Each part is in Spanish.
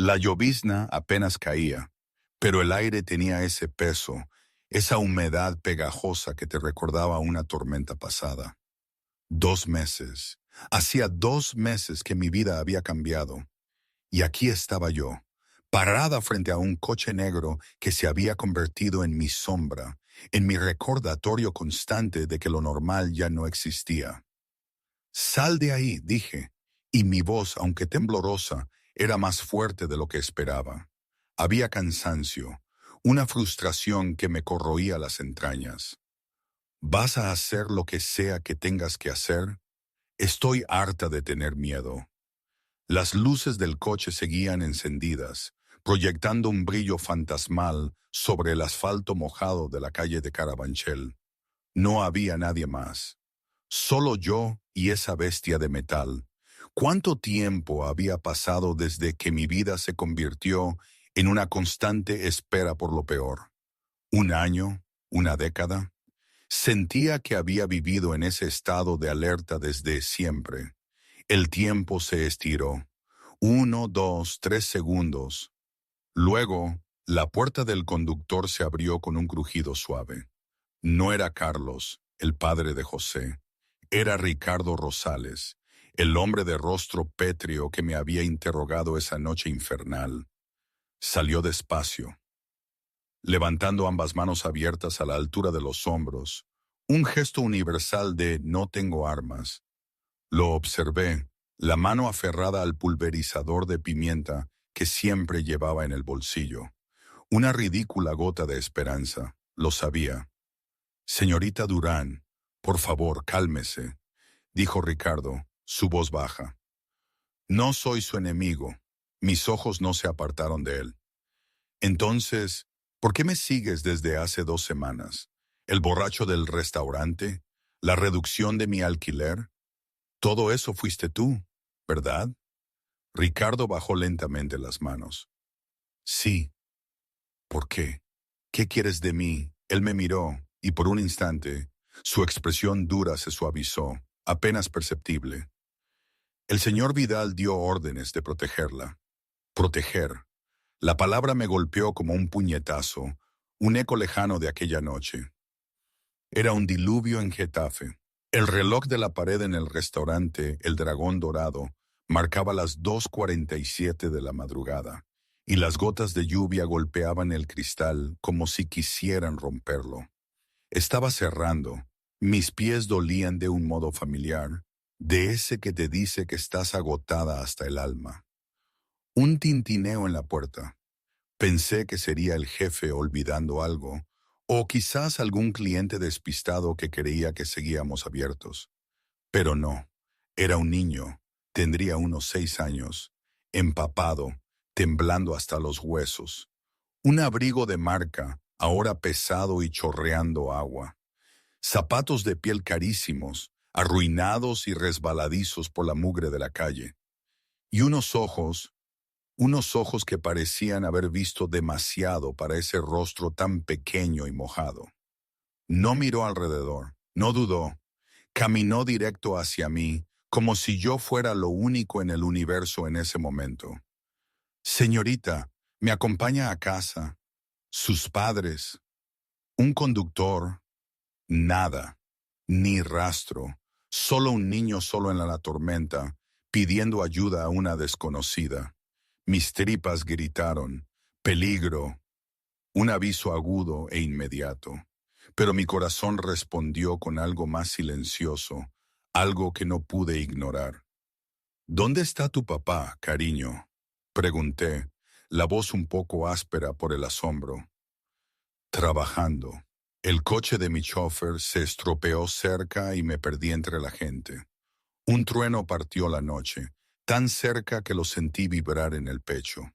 La llovizna apenas caía, pero el aire tenía ese peso, esa humedad pegajosa que te recordaba una tormenta pasada. 2 meses. Hacía 2 meses que mi vida había cambiado. Y aquí estaba yo, parada frente a un coche negro que se había convertido en mi sombra, en mi recordatorio constante de que lo normal ya no existía. Sal de ahí, dije, y mi voz, aunque temblorosa, era más fuerte de lo que esperaba. Había cansancio, una frustración que me corroía las entrañas. ¿Vas a hacer lo que sea que tengas que hacer? Estoy harta de tener miedo. Las luces del coche seguían encendidas, proyectando un brillo fantasmal sobre el asfalto mojado de la calle de Carabanchel. No había nadie más. Solo yo y esa bestia de metal. ¿Cuánto tiempo había pasado desde que mi vida se convirtió en una constante espera por lo peor? ¿Un año? ¿Una década? Sentía que había vivido en ese estado de alerta desde siempre. El tiempo se estiró. 1, 2, 3 segundos. Luego, la puerta del conductor se abrió con un crujido suave. No era Carlos, el padre de José. Era Ricardo Rosales, el hombre de rostro pétreo que me había interrogado esa noche infernal. Salió despacio, levantando ambas manos abiertas a la altura de los hombros, un gesto universal de no tengo armas. Lo observé, la mano aferrada al pulverizador de pimienta que siempre llevaba en el bolsillo. Una ridícula gota de esperanza, lo sabía. Señorita Durán, por favor, cálmese, dijo Ricardo, su voz baja. No soy su enemigo. Mis ojos no se apartaron de él. Entonces, ¿por qué me sigues desde hace 2 semanas? ¿El borracho del restaurante? ¿La reducción de mi alquiler? Todo eso fuiste tú, ¿verdad? Ricardo bajó lentamente las manos. Sí. ¿Por qué? ¿Qué quieres de mí? Él me miró, y por un instante, su expresión dura se suavizó, apenas perceptible. El señor Vidal dio órdenes de protegerla. Proteger. La palabra me golpeó como un puñetazo, un eco lejano de aquella noche. Era un diluvio en Getafe. El reloj de la pared en el restaurante El Dragón Dorado marcaba las 2:47 de la madrugada, y las gotas de lluvia golpeaban el cristal como si quisieran romperlo. Estaba cerrando. Mis pies dolían de un modo familiar, de ese que te dice que estás agotada hasta el alma. Un tintineo en la puerta. Pensé que sería el jefe olvidando algo, o quizás algún cliente despistado que creía que seguíamos abiertos. Pero no, era un niño, tendría unos 6 años, empapado, temblando hasta los huesos. Un abrigo de marca, ahora pesado y chorreando agua. Zapatos de piel carísimos, arruinados y resbaladizos por la mugre de la calle. Y unos ojos que parecían haber visto demasiado para ese rostro tan pequeño y mojado. No miró alrededor, no dudó. Caminó directo hacia mí, como si yo fuera lo único en el universo en ese momento. Señorita, me acompaña a casa. Sus padres. Un conductor. Nada. Ni rastro. Solo un niño solo en la tormenta, pidiendo ayuda a una desconocida. Mis tripas gritaron. Peligro. Un aviso agudo e inmediato. Pero mi corazón respondió con algo más silencioso, algo que no pude ignorar. ¿Dónde está tu papá, cariño? Pregunté, la voz un poco áspera por el asombro. Trabajando. El coche de mi chofer se estropeó cerca y me perdí entre la gente. Un trueno partió la noche, tan cerca que lo sentí vibrar en el pecho.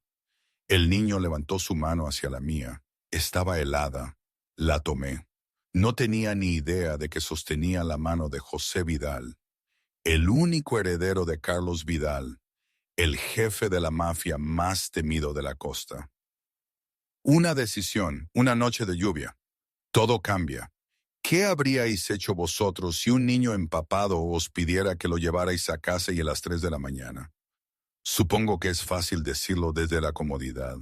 El niño levantó su mano hacia la mía. Estaba helada. La tomé. No tenía ni idea de que sostenía la mano de José Vidal, el único heredero de Carlos Vidal, el jefe de la mafia más temido de la costa. Una decisión, una noche de lluvia. Todo cambia. ¿Qué habríais hecho vosotros si un niño empapado os pidiera que lo llevarais a casa y a las 3 de la mañana? Supongo que es fácil decirlo desde la comodidad,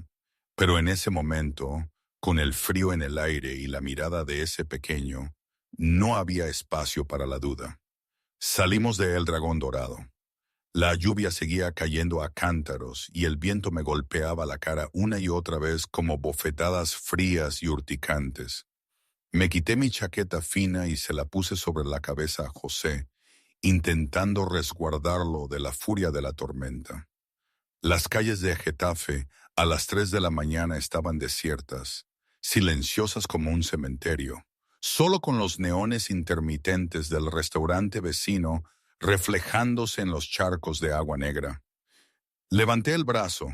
pero en ese momento, con el frío en el aire y la mirada de ese pequeño, no había espacio para la duda. Salimos de El Dragón Dorado. La lluvia seguía cayendo a cántaros y el viento me golpeaba la cara una y otra vez como bofetadas frías y urticantes. Me quité mi chaqueta fina y se la puse sobre la cabeza a José, intentando resguardarlo de la furia de la tormenta. Las calles de Getafe a las 3 de la mañana estaban desiertas, silenciosas como un cementerio, solo con los neones intermitentes del restaurante vecino reflejándose en los charcos de agua negra. Levanté el brazo,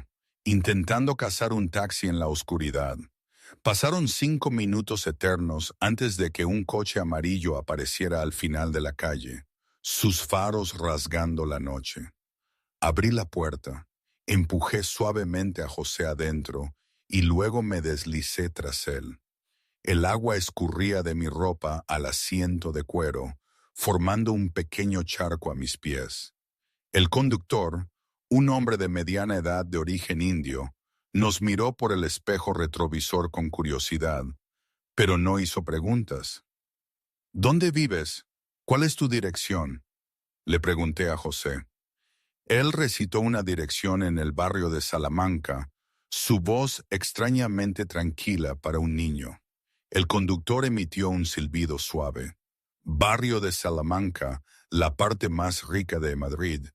intentando cazar un taxi en la oscuridad. Pasaron 5 minutos eternos antes de que un coche amarillo apareciera al final de la calle, sus faros rasgando la noche. Abrí la puerta, empujé suavemente a José adentro y luego me deslicé tras él. El agua escurría de mi ropa al asiento de cuero, formando un pequeño charco a mis pies. El conductor, un hombre de mediana edad de origen indio, nos miró por el espejo retrovisor con curiosidad, pero no hizo preguntas. ¿Dónde vives? ¿Cuál es tu dirección? Le pregunté a José. Él recitó una dirección en el barrio de Salamanca, su voz extrañamente tranquila para un niño. El conductor emitió un silbido suave. Barrio de Salamanca, la parte más rica de Madrid,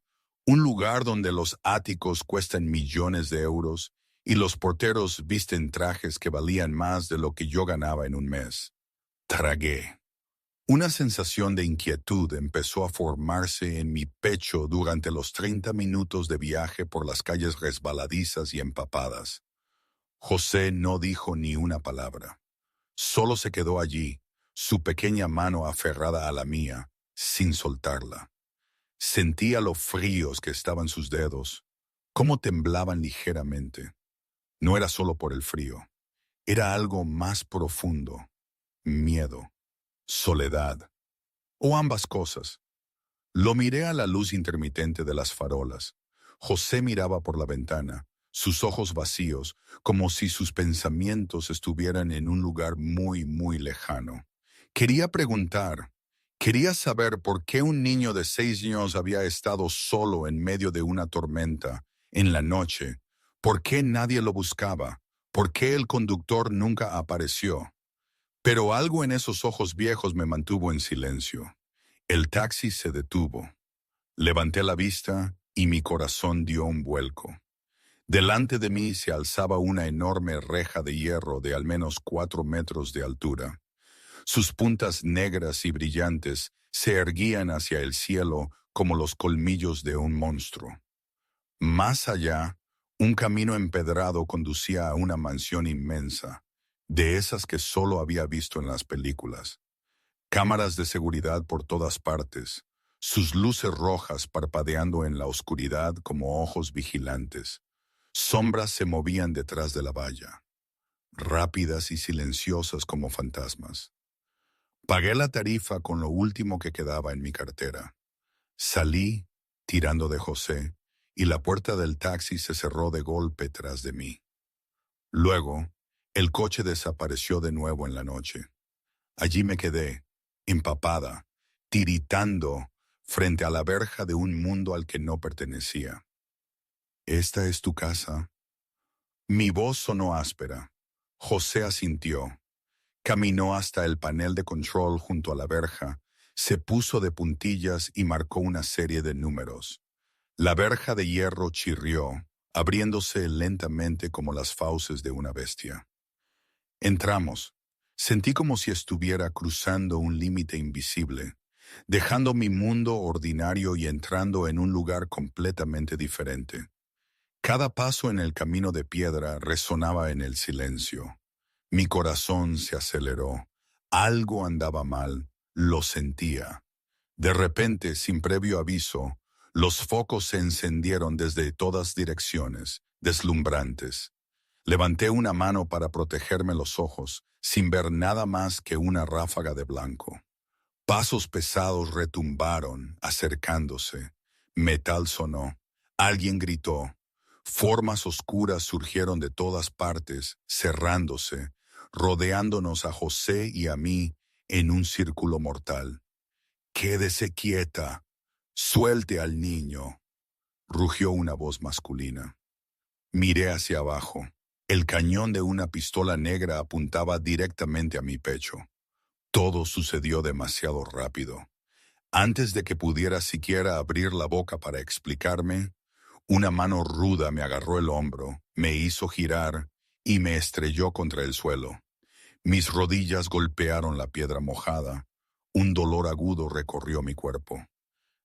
un lugar donde los áticos cuestan millones de euros y los porteros visten trajes que valían más de lo que yo ganaba en un mes. Tragué. Una sensación de inquietud empezó a formarse en mi pecho durante los 30 minutos de viaje por las calles resbaladizas y empapadas. José no dijo ni una palabra. Solo se quedó allí, su pequeña mano aferrada a la mía, sin soltarla. Sentía lo fríos que estaban sus dedos, cómo temblaban ligeramente. No era solo por el frío, era algo más profundo, miedo, soledad, o ambas cosas. Lo miré a la luz intermitente de las farolas. José miraba por la ventana, sus ojos vacíos, como si sus pensamientos estuvieran en un lugar muy, muy lejano. Quería preguntar, quería saber por qué un niño de 6 años había estado solo en medio de una tormenta, en la noche, por qué nadie lo buscaba, por qué el conductor nunca apareció. Pero algo en esos ojos viejos me mantuvo en silencio. El taxi se detuvo. Levanté la vista y mi corazón dio un vuelco. Delante de mí se alzaba una enorme reja de hierro de al menos 4 metros de altura. Sus puntas negras y brillantes se erguían hacia el cielo como los colmillos de un monstruo. Más allá, un camino empedrado conducía a una mansión inmensa, de esas que solo había visto en las películas. Cámaras de seguridad por todas partes, sus luces rojas parpadeando en la oscuridad como ojos vigilantes. Sombras se movían detrás de la valla, rápidas y silenciosas como fantasmas. Pagué la tarifa con lo último que quedaba en mi cartera. Salí, tirando de José, y la puerta del taxi se cerró de golpe tras de mí. Luego, el coche desapareció de nuevo en la noche. Allí me quedé, empapada, tiritando frente a la verja de un mundo al que no pertenecía. ¿Esta es tu casa? Mi voz sonó áspera. José asintió. Caminó hasta el panel de control junto a la verja, se puso de puntillas y marcó una serie de números. La verja de hierro chirrió, abriéndose lentamente como las fauces de una bestia. Entramos. Sentí como si estuviera cruzando un límite invisible, dejando mi mundo ordinario y entrando en un lugar completamente diferente. Cada paso en el camino de piedra resonaba en el silencio. Mi corazón se aceleró. Algo andaba mal, lo sentía. De repente, sin previo aviso, los focos se encendieron desde todas direcciones, deslumbrantes. Levanté una mano para protegerme los ojos, sin ver nada más que una ráfaga de blanco. Pasos pesados retumbaron, acercándose. Metal sonó. Alguien gritó. Formas oscuras surgieron de todas partes, cerrándose, rodeándonos a José y a mí en un círculo mortal. «Quédese quieta. Suelte al niño», rugió una voz masculina. Miré hacia abajo. El cañón de una pistola negra apuntaba directamente a mi pecho. Todo sucedió demasiado rápido. Antes de que pudiera siquiera abrir la boca para explicarme, una mano ruda me agarró el hombro, me hizo girar y me estrelló contra el suelo. Mis rodillas golpearon la piedra mojada. Un dolor agudo recorrió mi cuerpo.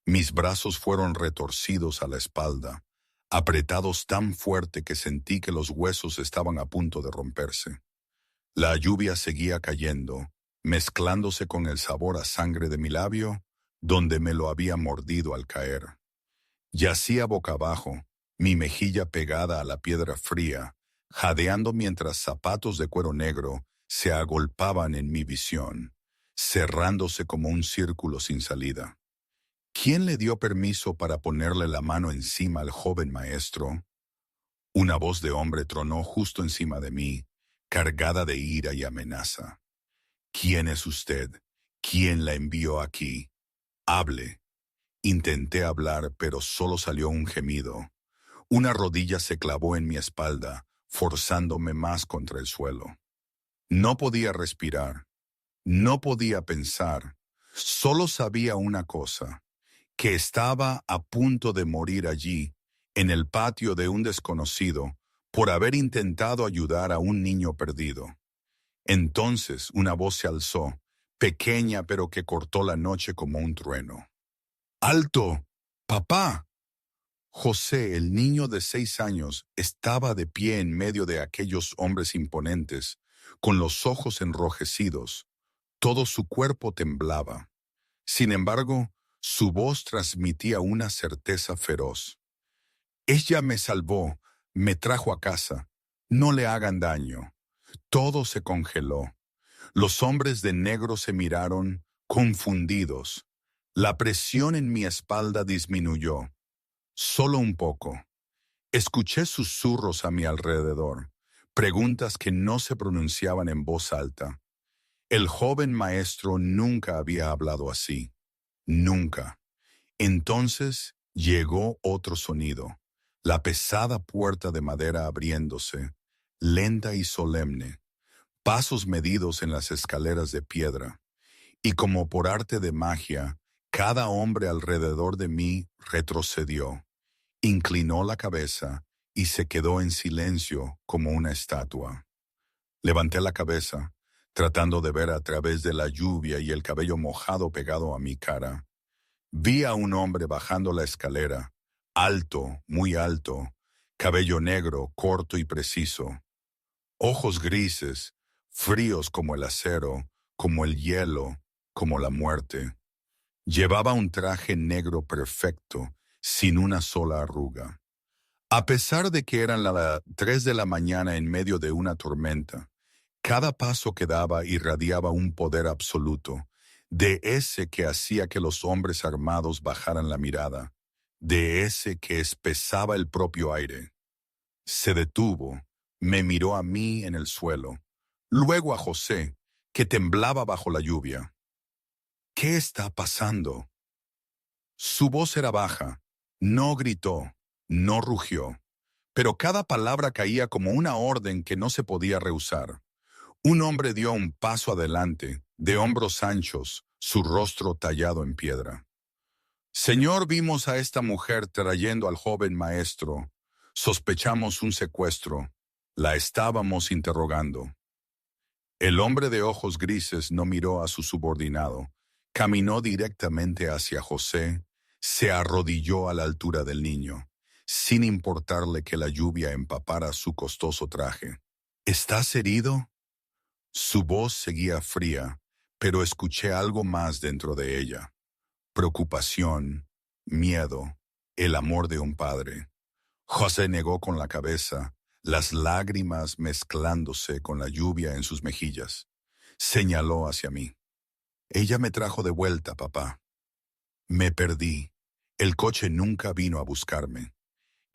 Mis brazos fueron retorcidos a la espalda, apretados tan fuerte que sentí que los huesos estaban a punto de romperse. La lluvia seguía cayendo, mezclándose con el sabor a sangre de mi labio, donde me lo había mordido al caer. Yacía boca abajo, mi mejilla pegada a la piedra fría, jadeando mientras zapatos de cuero negro se agolpaban en mi visión, cerrándose como un círculo sin salida. ¿Quién le dio permiso para ponerle la mano encima al joven maestro? Una voz de hombre tronó justo encima de mí, cargada de ira y amenaza. «¿Quién es usted? ¿Quién la envió aquí? Hable». Intenté hablar, pero solo salió un gemido. Una rodilla se clavó en mi espalda, forzándome más contra el suelo. No podía respirar, no podía pensar, solo sabía una cosa, que estaba a punto de morir allí, en el patio de un desconocido, por haber intentado ayudar a un niño perdido. Entonces una voz se alzó, pequeña pero que cortó la noche como un trueno. «¡Alto! ¡Papá!». José, el niño de 6 años, estaba de pie en medio de aquellos hombres imponentes, con los ojos enrojecidos. Todo su cuerpo temblaba. Sin embargo, su voz transmitía una certeza feroz. «Ella me salvó, me trajo a casa. No le hagan daño». Todo se congeló. Los hombres de negro se miraron, confundidos. La presión en mi espalda disminuyó. Solo un poco. Escuché susurros a mi alrededor, preguntas que no se pronunciaban en voz alta. El joven maestro nunca había hablado así. Nunca. Entonces llegó otro sonido, la pesada puerta de madera abriéndose, lenta y solemne, pasos medidos en las escaleras de piedra, y como por arte de magia, cada hombre alrededor de mí retrocedió, inclinó la cabeza y se quedó en silencio como una estatua. Levanté la cabeza, tratando de ver a través de la lluvia y el cabello mojado pegado a mi cara. Vi a un hombre bajando la escalera, alto, muy alto, cabello negro, corto y preciso, ojos grises, fríos como el acero, como el hielo, como la muerte. Llevaba un traje negro perfecto, sin una sola arruga. A pesar de que eran las 3 de la mañana en medio de una tormenta, cada paso que daba irradiaba un poder absoluto, de ese que hacía que los hombres armados bajaran la mirada, de ese que espesaba el propio aire. Se detuvo, me miró a mí en el suelo, luego a José, que temblaba bajo la lluvia. «¿Qué está pasando?». Su voz era baja, no gritó, no rugió, pero cada palabra caía como una orden que no se podía rehusar. Un hombre dio un paso adelante, de hombros anchos, su rostro tallado en piedra. «Señor, vimos a esta mujer trayendo al joven maestro. Sospechamos un secuestro. La estábamos interrogando». El hombre de ojos grises no miró a su subordinado. Caminó directamente hacia José, se arrodilló a la altura del niño, sin importarle que la lluvia empapara su costoso traje. «¿Estás herido?». Su voz seguía fría, pero escuché algo más dentro de ella. Preocupación, miedo, el amor de un padre. José negó con la cabeza, las lágrimas mezclándose con la lluvia en sus mejillas. Señaló hacia mí. «Ella me trajo de vuelta, papá. Me perdí. El coche nunca vino a buscarme.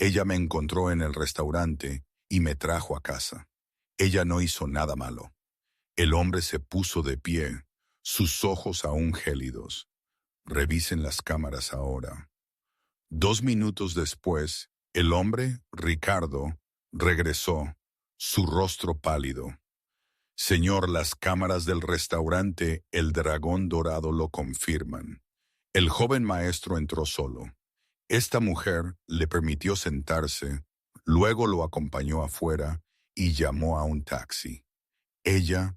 Ella me encontró en el restaurante y me trajo a casa. Ella no hizo nada malo. El hombre se puso de pie, sus ojos aún gélidos. Revisen las cámaras ahora. 2 minutos después, el hombre, Ricardo, regresó, su rostro pálido. Señor, las cámaras del restaurante El Dragón Dorado lo confirman. El joven maestro entró solo. Esta mujer le permitió sentarse, luego lo acompañó afuera y llamó a un taxi. Ella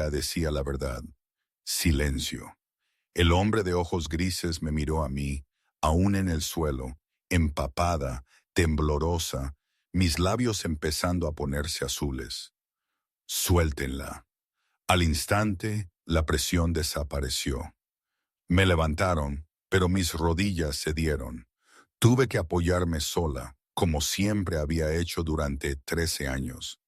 decía la verdad. Silencio. El hombre de ojos grises me miró a mí, aún en el suelo, empapada, temblorosa, mis labios empezando a ponerse azules. Suéltenla. Al instante, la presión desapareció. Me levantaron, pero mis rodillas cedieron. Tuve que apoyarme sola, como siempre había hecho durante 13 años.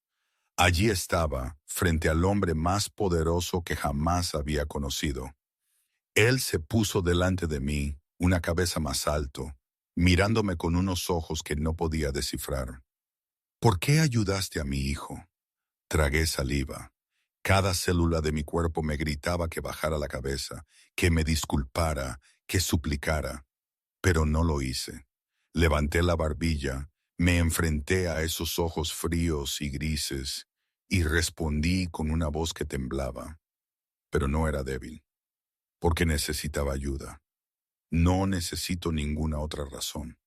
Allí estaba, frente al hombre más poderoso que jamás había conocido. Él se puso delante de mí, una cabeza más alto, mirándome con unos ojos que no podía descifrar. ¿Por qué ayudaste a mi hijo? Tragué saliva. Cada célula de mi cuerpo me gritaba que bajara la cabeza, que me disculpara, que suplicara. Pero no lo hice. Levanté la barbilla, me enfrenté a esos ojos fríos y grises y respondí con una voz que temblaba. Pero no era débil, porque necesitaba ayuda. No necesito ninguna otra razón.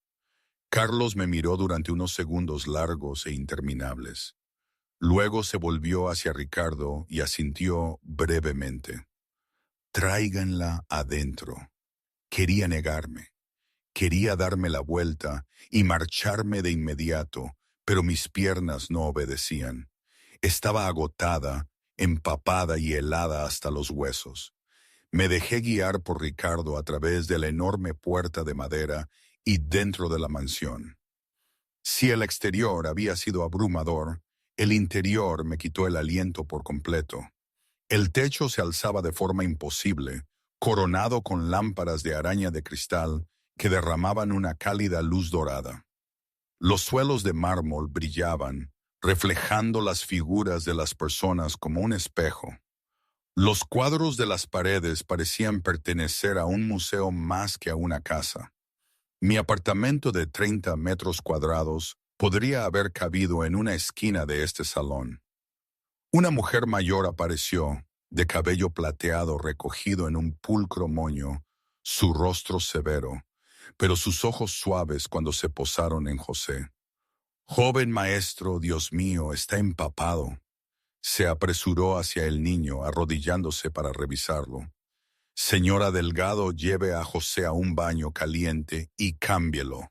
Carlos me miró durante unos segundos largos e interminables. Luego se volvió hacia Ricardo y asintió brevemente. Tráiganla adentro. Quería negarme. Quería darme la vuelta y marcharme de inmediato, pero mis piernas no obedecían. Estaba agotada, empapada y helada hasta los huesos. Me dejé guiar por Ricardo a través de la enorme puerta de madera y dentro de la mansión. Si el exterior había sido abrumador, el interior me quitó el aliento por completo. El techo se alzaba de forma imposible, coronado con lámparas de araña de cristal que derramaban una cálida luz dorada. Los suelos de mármol brillaban, reflejando las figuras de las personas como un espejo. Los cuadros de las paredes parecían pertenecer a un museo más que a una casa. Mi apartamento de 30 metros cuadrados podría haber cabido en una esquina de este salón. Una mujer mayor apareció, de cabello plateado recogido en un pulcro moño, su rostro severo, pero sus ojos suaves cuando se posaron en José. Joven maestro, Dios mío, está empapado. Se apresuró hacia el niño, arrodillándose para revisarlo. Señora Delgado, lleve a José a un baño caliente y cámbielo,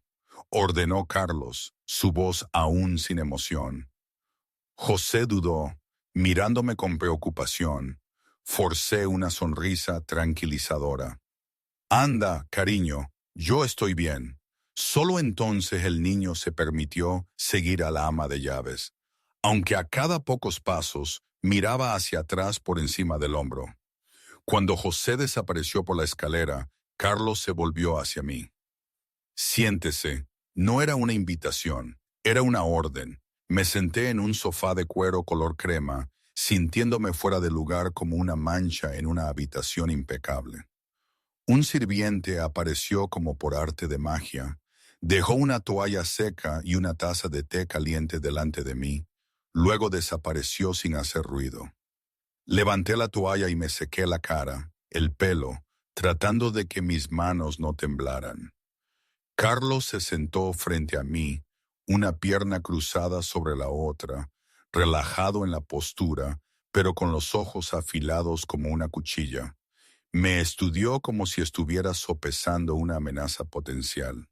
ordenó Carlos, su voz aún sin emoción. José dudó, mirándome con preocupación. Forcé una sonrisa tranquilizadora. Anda, cariño, yo estoy bien. Solo entonces el niño se permitió seguir a la ama de llaves, aunque a cada pocos pasos miraba hacia atrás por encima del hombro. Cuando José desapareció por la escalera, Carlos se volvió hacia mí. Siéntese. No era una invitación, era una orden. Me senté en un sofá de cuero color crema, sintiéndome fuera de lugar como una mancha en una habitación impecable. Un sirviente apareció como por arte de magia. Dejó una toalla seca y una taza de té caliente delante de mí. Luego desapareció sin hacer ruido. Levanté la toalla y me sequé la cara, el pelo, tratando de que mis manos no temblaran. Carlos se sentó frente a mí, una pierna cruzada sobre la otra, relajado en la postura, pero con los ojos afilados como una cuchilla. Me estudió como si estuviera sopesando una amenaza potencial.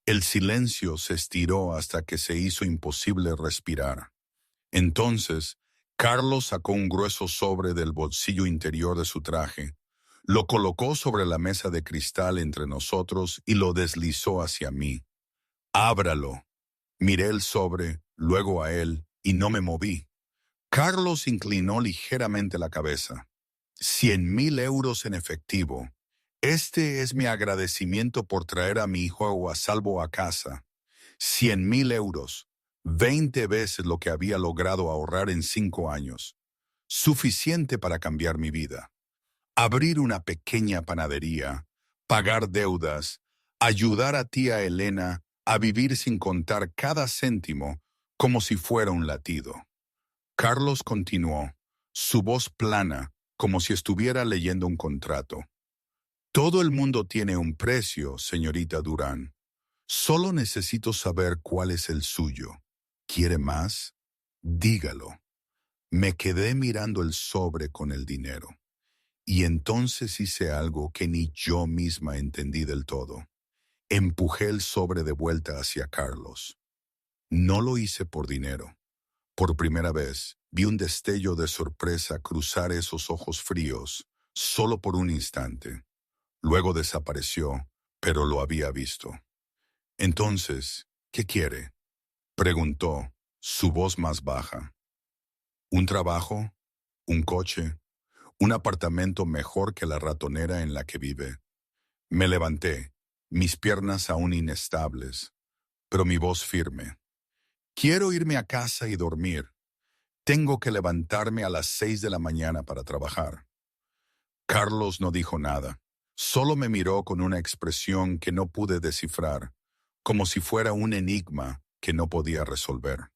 El silencio se estiró hasta que se hizo imposible respirar. Entonces, Carlos sacó un grueso sobre del bolsillo interior de su traje, lo colocó sobre la mesa de cristal entre nosotros y lo deslizó hacia mí. Ábralo. Miré el sobre, luego a él, y no me moví. Carlos inclinó ligeramente la cabeza. 100.000 euros en efectivo. Este es mi agradecimiento por traer a mi hijo a salvo a casa. 100.000 euros, 20 veces lo que había logrado ahorrar en 5 años. Suficiente para cambiar mi vida. Abrir una pequeña panadería, pagar deudas, ayudar a tía Elena a vivir sin contar cada céntimo como si fuera un latido. Carlos continuó, su voz plana, como si estuviera leyendo un contrato. Todo el mundo tiene un precio, señorita Durán. Solo necesito saber cuál es el suyo. ¿Quiere más? Dígalo. Me quedé mirando el sobre con el dinero. Y entonces hice algo que ni yo misma entendí del todo. Empujé el sobre de vuelta hacia Carlos. No lo hice por dinero. Por primera vez, vi un destello de sorpresa cruzar esos ojos fríos, solo por un instante. Luego desapareció, pero lo había visto. Entonces, ¿qué quiere? Preguntó, su voz más baja. ¿Un trabajo? ¿Un coche? ¿Un apartamento mejor que la ratonera en la que vive? Me levanté, mis piernas aún inestables, pero mi voz firme. Quiero irme a casa y dormir. Tengo que levantarme a las 6 de la mañana para trabajar. Carlos no dijo nada. Solo me miró con una expresión que no pude descifrar, como si fuera un enigma que no podía resolver.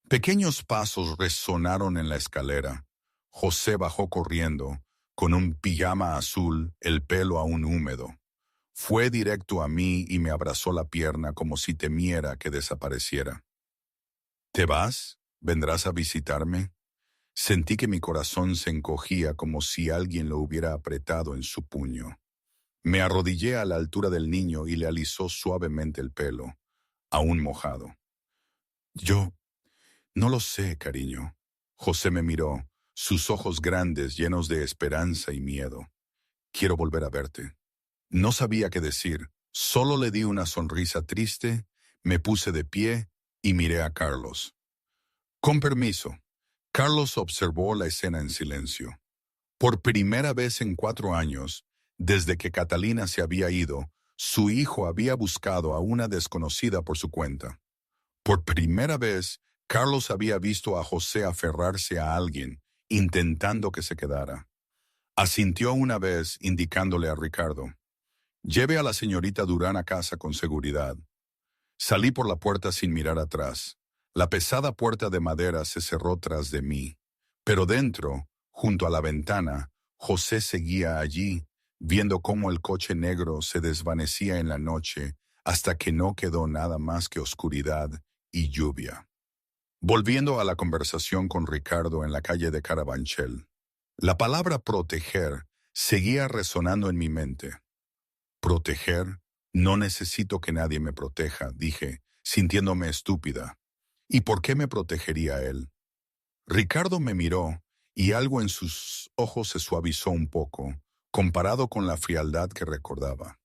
Pequeños pasos resonaron en la escalera. José bajó corriendo, con un pijama azul, el pelo aún húmedo. Fue directo a mí y me abrazó la pierna como si temiera que desapareciera. ¿Te vas? ¿Vendrás a visitarme? Sentí que mi corazón se encogía como si alguien lo hubiera apretado en su puño. Me arrodillé a la altura del niño y le alisó suavemente el pelo, aún mojado. Yo no lo sé, cariño. José me miró, sus ojos grandes llenos de esperanza y miedo. Quiero volver a verte. No sabía qué decir, solo le di una sonrisa triste, me puse de pie y miré a Carlos. Con permiso. Carlos observó la escena en silencio. Por primera vez en 4 años, desde que Catalina se había ido, su hijo había buscado a una desconocida por su cuenta. Por primera vez, Carlos había visto a José aferrarse a alguien, intentando que se quedara. Asintió una vez, indicándole a Ricardo: «Lleve a la señorita Durán a casa con seguridad». Salí por la puerta sin mirar atrás. La pesada puerta de madera se cerró tras de mí. Pero dentro, junto a la ventana, José seguía allí, viendo cómo el coche negro se desvanecía en la noche hasta que no quedó nada más que oscuridad y lluvia. Volviendo a la conversación con Ricardo en la calle de Carabanchel, la palabra proteger seguía resonando en mi mente. Proteger, no necesito que nadie me proteja, dije, sintiéndome estúpida. ¿Y por qué me protegería él? Ricardo me miró y algo en sus ojos se suavizó un poco, comparado con la frialdad que recordaba.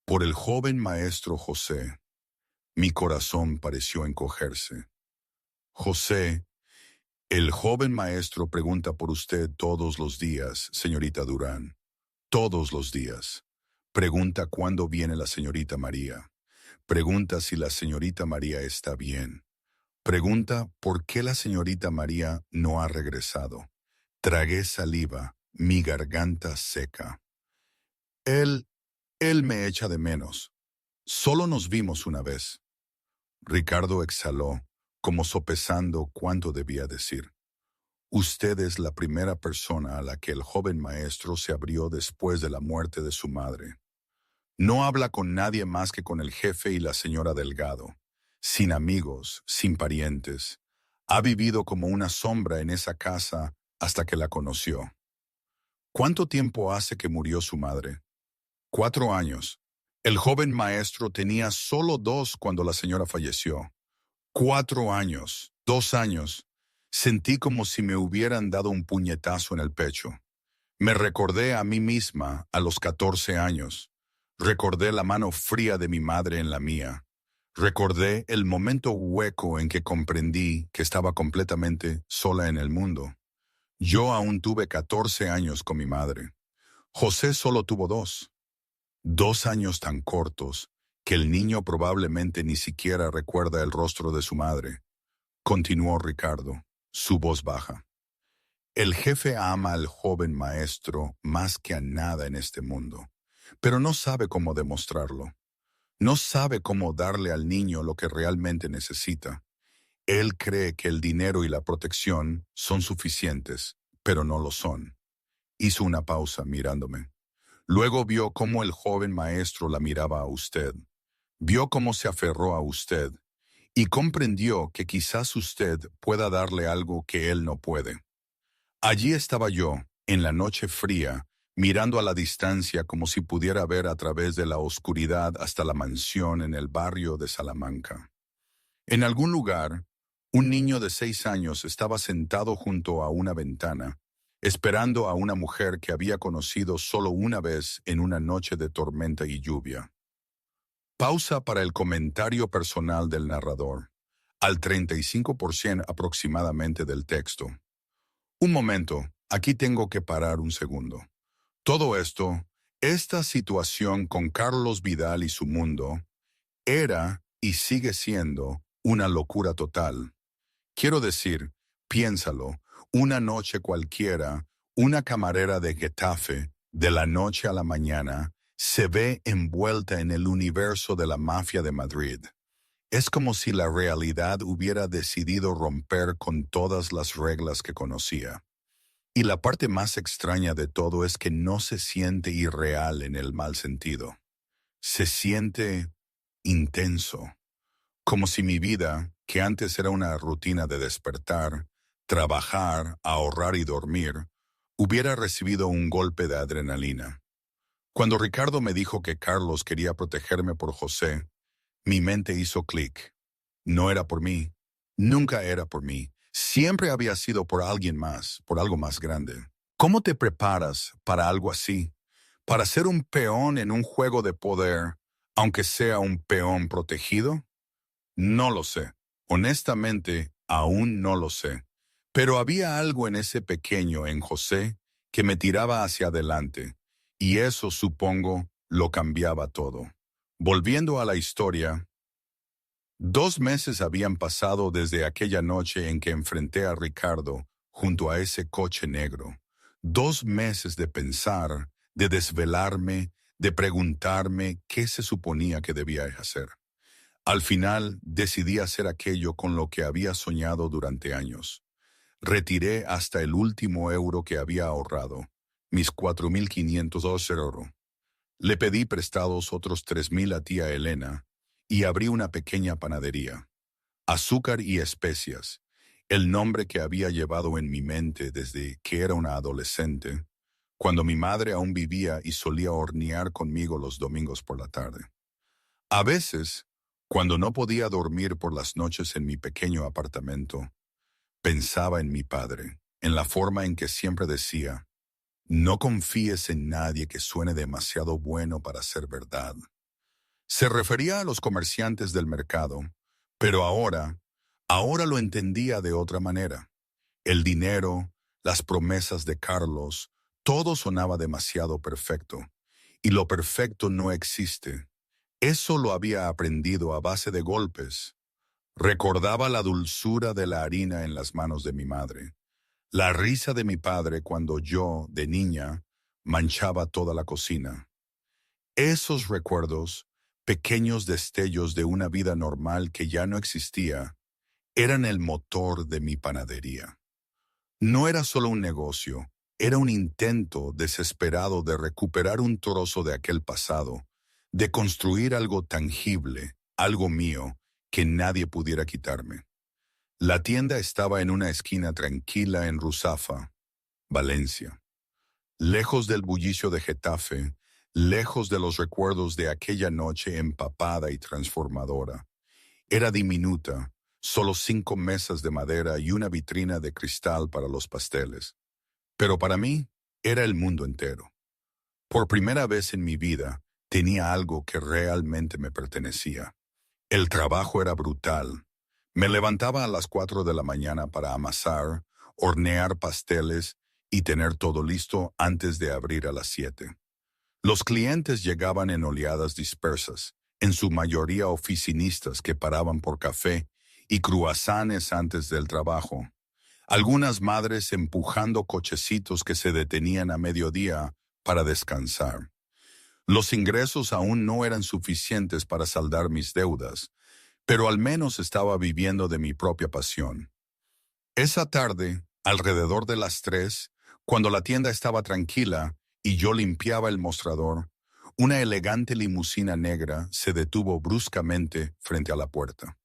Por el joven maestro José, mi corazón pareció encogerse. José, el joven maestro pregunta por usted todos los días, señorita Durán. Todos los días. Pregunta cuándo viene la señorita María. Pregunta si la señorita María está bien. Pregunta por qué la señorita María no ha regresado. Tragué saliva, mi garganta seca. Él me echa de menos. Solo nos vimos una vez. Ricardo exhaló, como sopesando cuánto debía decir. Usted es la primera persona a la que el joven maestro se abrió después de la muerte de su madre. No habla con nadie más que con el jefe y la señora Delgado. Sin amigos, sin parientes. Ha vivido como una sombra en esa casa hasta que la conoció. ¿Cuánto tiempo hace que murió su madre? 4 años. El joven maestro tenía solo 2 cuando la señora falleció. 4 años, 2 años. Sentí como si me hubieran dado un puñetazo en el pecho. Me recordé a mí misma a los 14 años. Recordé la mano fría de mi madre en la mía. Recordé el momento hueco en que comprendí que estaba completamente sola en el mundo. Yo aún tuve 14 años con mi madre. José solo tuvo 2. 2 años tan cortos que el niño probablemente ni siquiera recuerda el rostro de su madre. Continuó Ricardo, su voz baja. El jefe ama al joven maestro más que a nada en este mundo, pero no sabe cómo demostrarlo. No sabe cómo darle al niño lo que realmente necesita. Él cree que el dinero y la protección son suficientes, pero no lo son. Hizo una pausa mirándome. Luego vio cómo el joven maestro la miraba a usted. Vio cómo se aferró a usted y comprendió que quizás usted pueda darle algo que él no puede. Allí estaba yo, en la noche fría, mirando a la distancia como si pudiera ver a través de la oscuridad hasta la mansión en el barrio de Salamanca. En algún lugar, un niño de 6 años estaba sentado junto a una ventana, esperando a una mujer que había conocido solo una vez en una noche de tormenta y lluvia. Pausa para el comentario personal del narrador, al 35% aproximadamente del texto. Un momento, aquí tengo que parar un segundo. Todo esto, esta situación con Carlos Vidal y su mundo, era y sigue siendo una locura total. Quiero decir, piénsalo, una noche cualquiera, una camarera de Getafe, de la noche a la mañana, se ve envuelta en el universo de la mafia de Madrid. Es como si la realidad hubiera decidido romper con todas las reglas que conocía. Y la parte más extraña de todo es que no se siente irreal en el mal sentido. Se siente intenso, como si mi vida, que antes era una rutina de despertar, trabajar, ahorrar y dormir, hubiera recibido un golpe de adrenalina. Cuando Ricardo me dijo que Carlos quería protegerme por José, mi mente hizo clic. No era por mí, nunca era por mí, siempre había sido por alguien más, por algo más grande. ¿Cómo te preparas para algo así? ¿Para ser un peón en un juego de poder, aunque sea un peón protegido? No lo sé. Honestamente, aún no lo sé. Pero había algo en ese pequeño, en José, que me tiraba hacia adelante, y eso, supongo, lo cambiaba todo. Volviendo a la historia, 2 meses habían pasado desde aquella noche en que enfrenté a Ricardo junto a ese coche negro. 2 meses de pensar, de desvelarme, de preguntarme qué se suponía que debía hacer. Al final decidí hacer aquello con lo que había soñado durante años. Retiré hasta el último euro que había ahorrado, mis 4.500 euros. Le pedí prestados otros 3.000 a tía Elena y abrí una pequeña panadería. Azúcar y especias, el nombre que había llevado en mi mente desde que era una adolescente, cuando mi madre aún vivía y solía hornear conmigo los domingos por la tarde. A veces, cuando no podía dormir por las noches en mi pequeño apartamento, pensaba en mi padre, en la forma en que siempre decía, no confíes en nadie que suene demasiado bueno para ser verdad. Se refería a los comerciantes del mercado, pero ahora lo entendía de otra manera. El dinero, las promesas de Carlos, todo sonaba demasiado perfecto, y lo perfecto no existe. Eso lo había aprendido a base de golpes. Recordaba la dulzura de la harina en las manos de mi madre, la risa de mi padre cuando yo, de niña, manchaba toda la cocina. Esos recuerdos, pequeños destellos de una vida normal que ya no existía, eran el motor de mi panadería. No era solo un negocio, era un intento desesperado de recuperar un trozo de aquel pasado, de construir algo tangible, algo mío, que nadie pudiera quitarme. La tienda estaba en una esquina tranquila en Ruzafa, Valencia. Lejos del bullicio de Getafe, lejos de los recuerdos de aquella noche empapada y transformadora. Era diminuta, solo 5 mesas de madera y una vitrina de cristal para los pasteles. Pero para mí, era el mundo entero. Por primera vez en mi vida, tenía algo que realmente me pertenecía. El trabajo era brutal. Me levantaba a las 4 de la mañana para amasar, hornear pasteles y tener todo listo antes de abrir a las 7. Los clientes llegaban en oleadas dispersas, en su mayoría oficinistas que paraban por café y cruasanes antes del trabajo. Algunas madres empujando cochecitos que se detenían a mediodía para descansar. Los ingresos aún no eran suficientes para saldar mis deudas, pero al menos estaba viviendo de mi propia pasión. Esa tarde, alrededor de las 3, cuando la tienda estaba tranquila y yo limpiaba el mostrador, una elegante limusina negra se detuvo bruscamente frente a la puerta.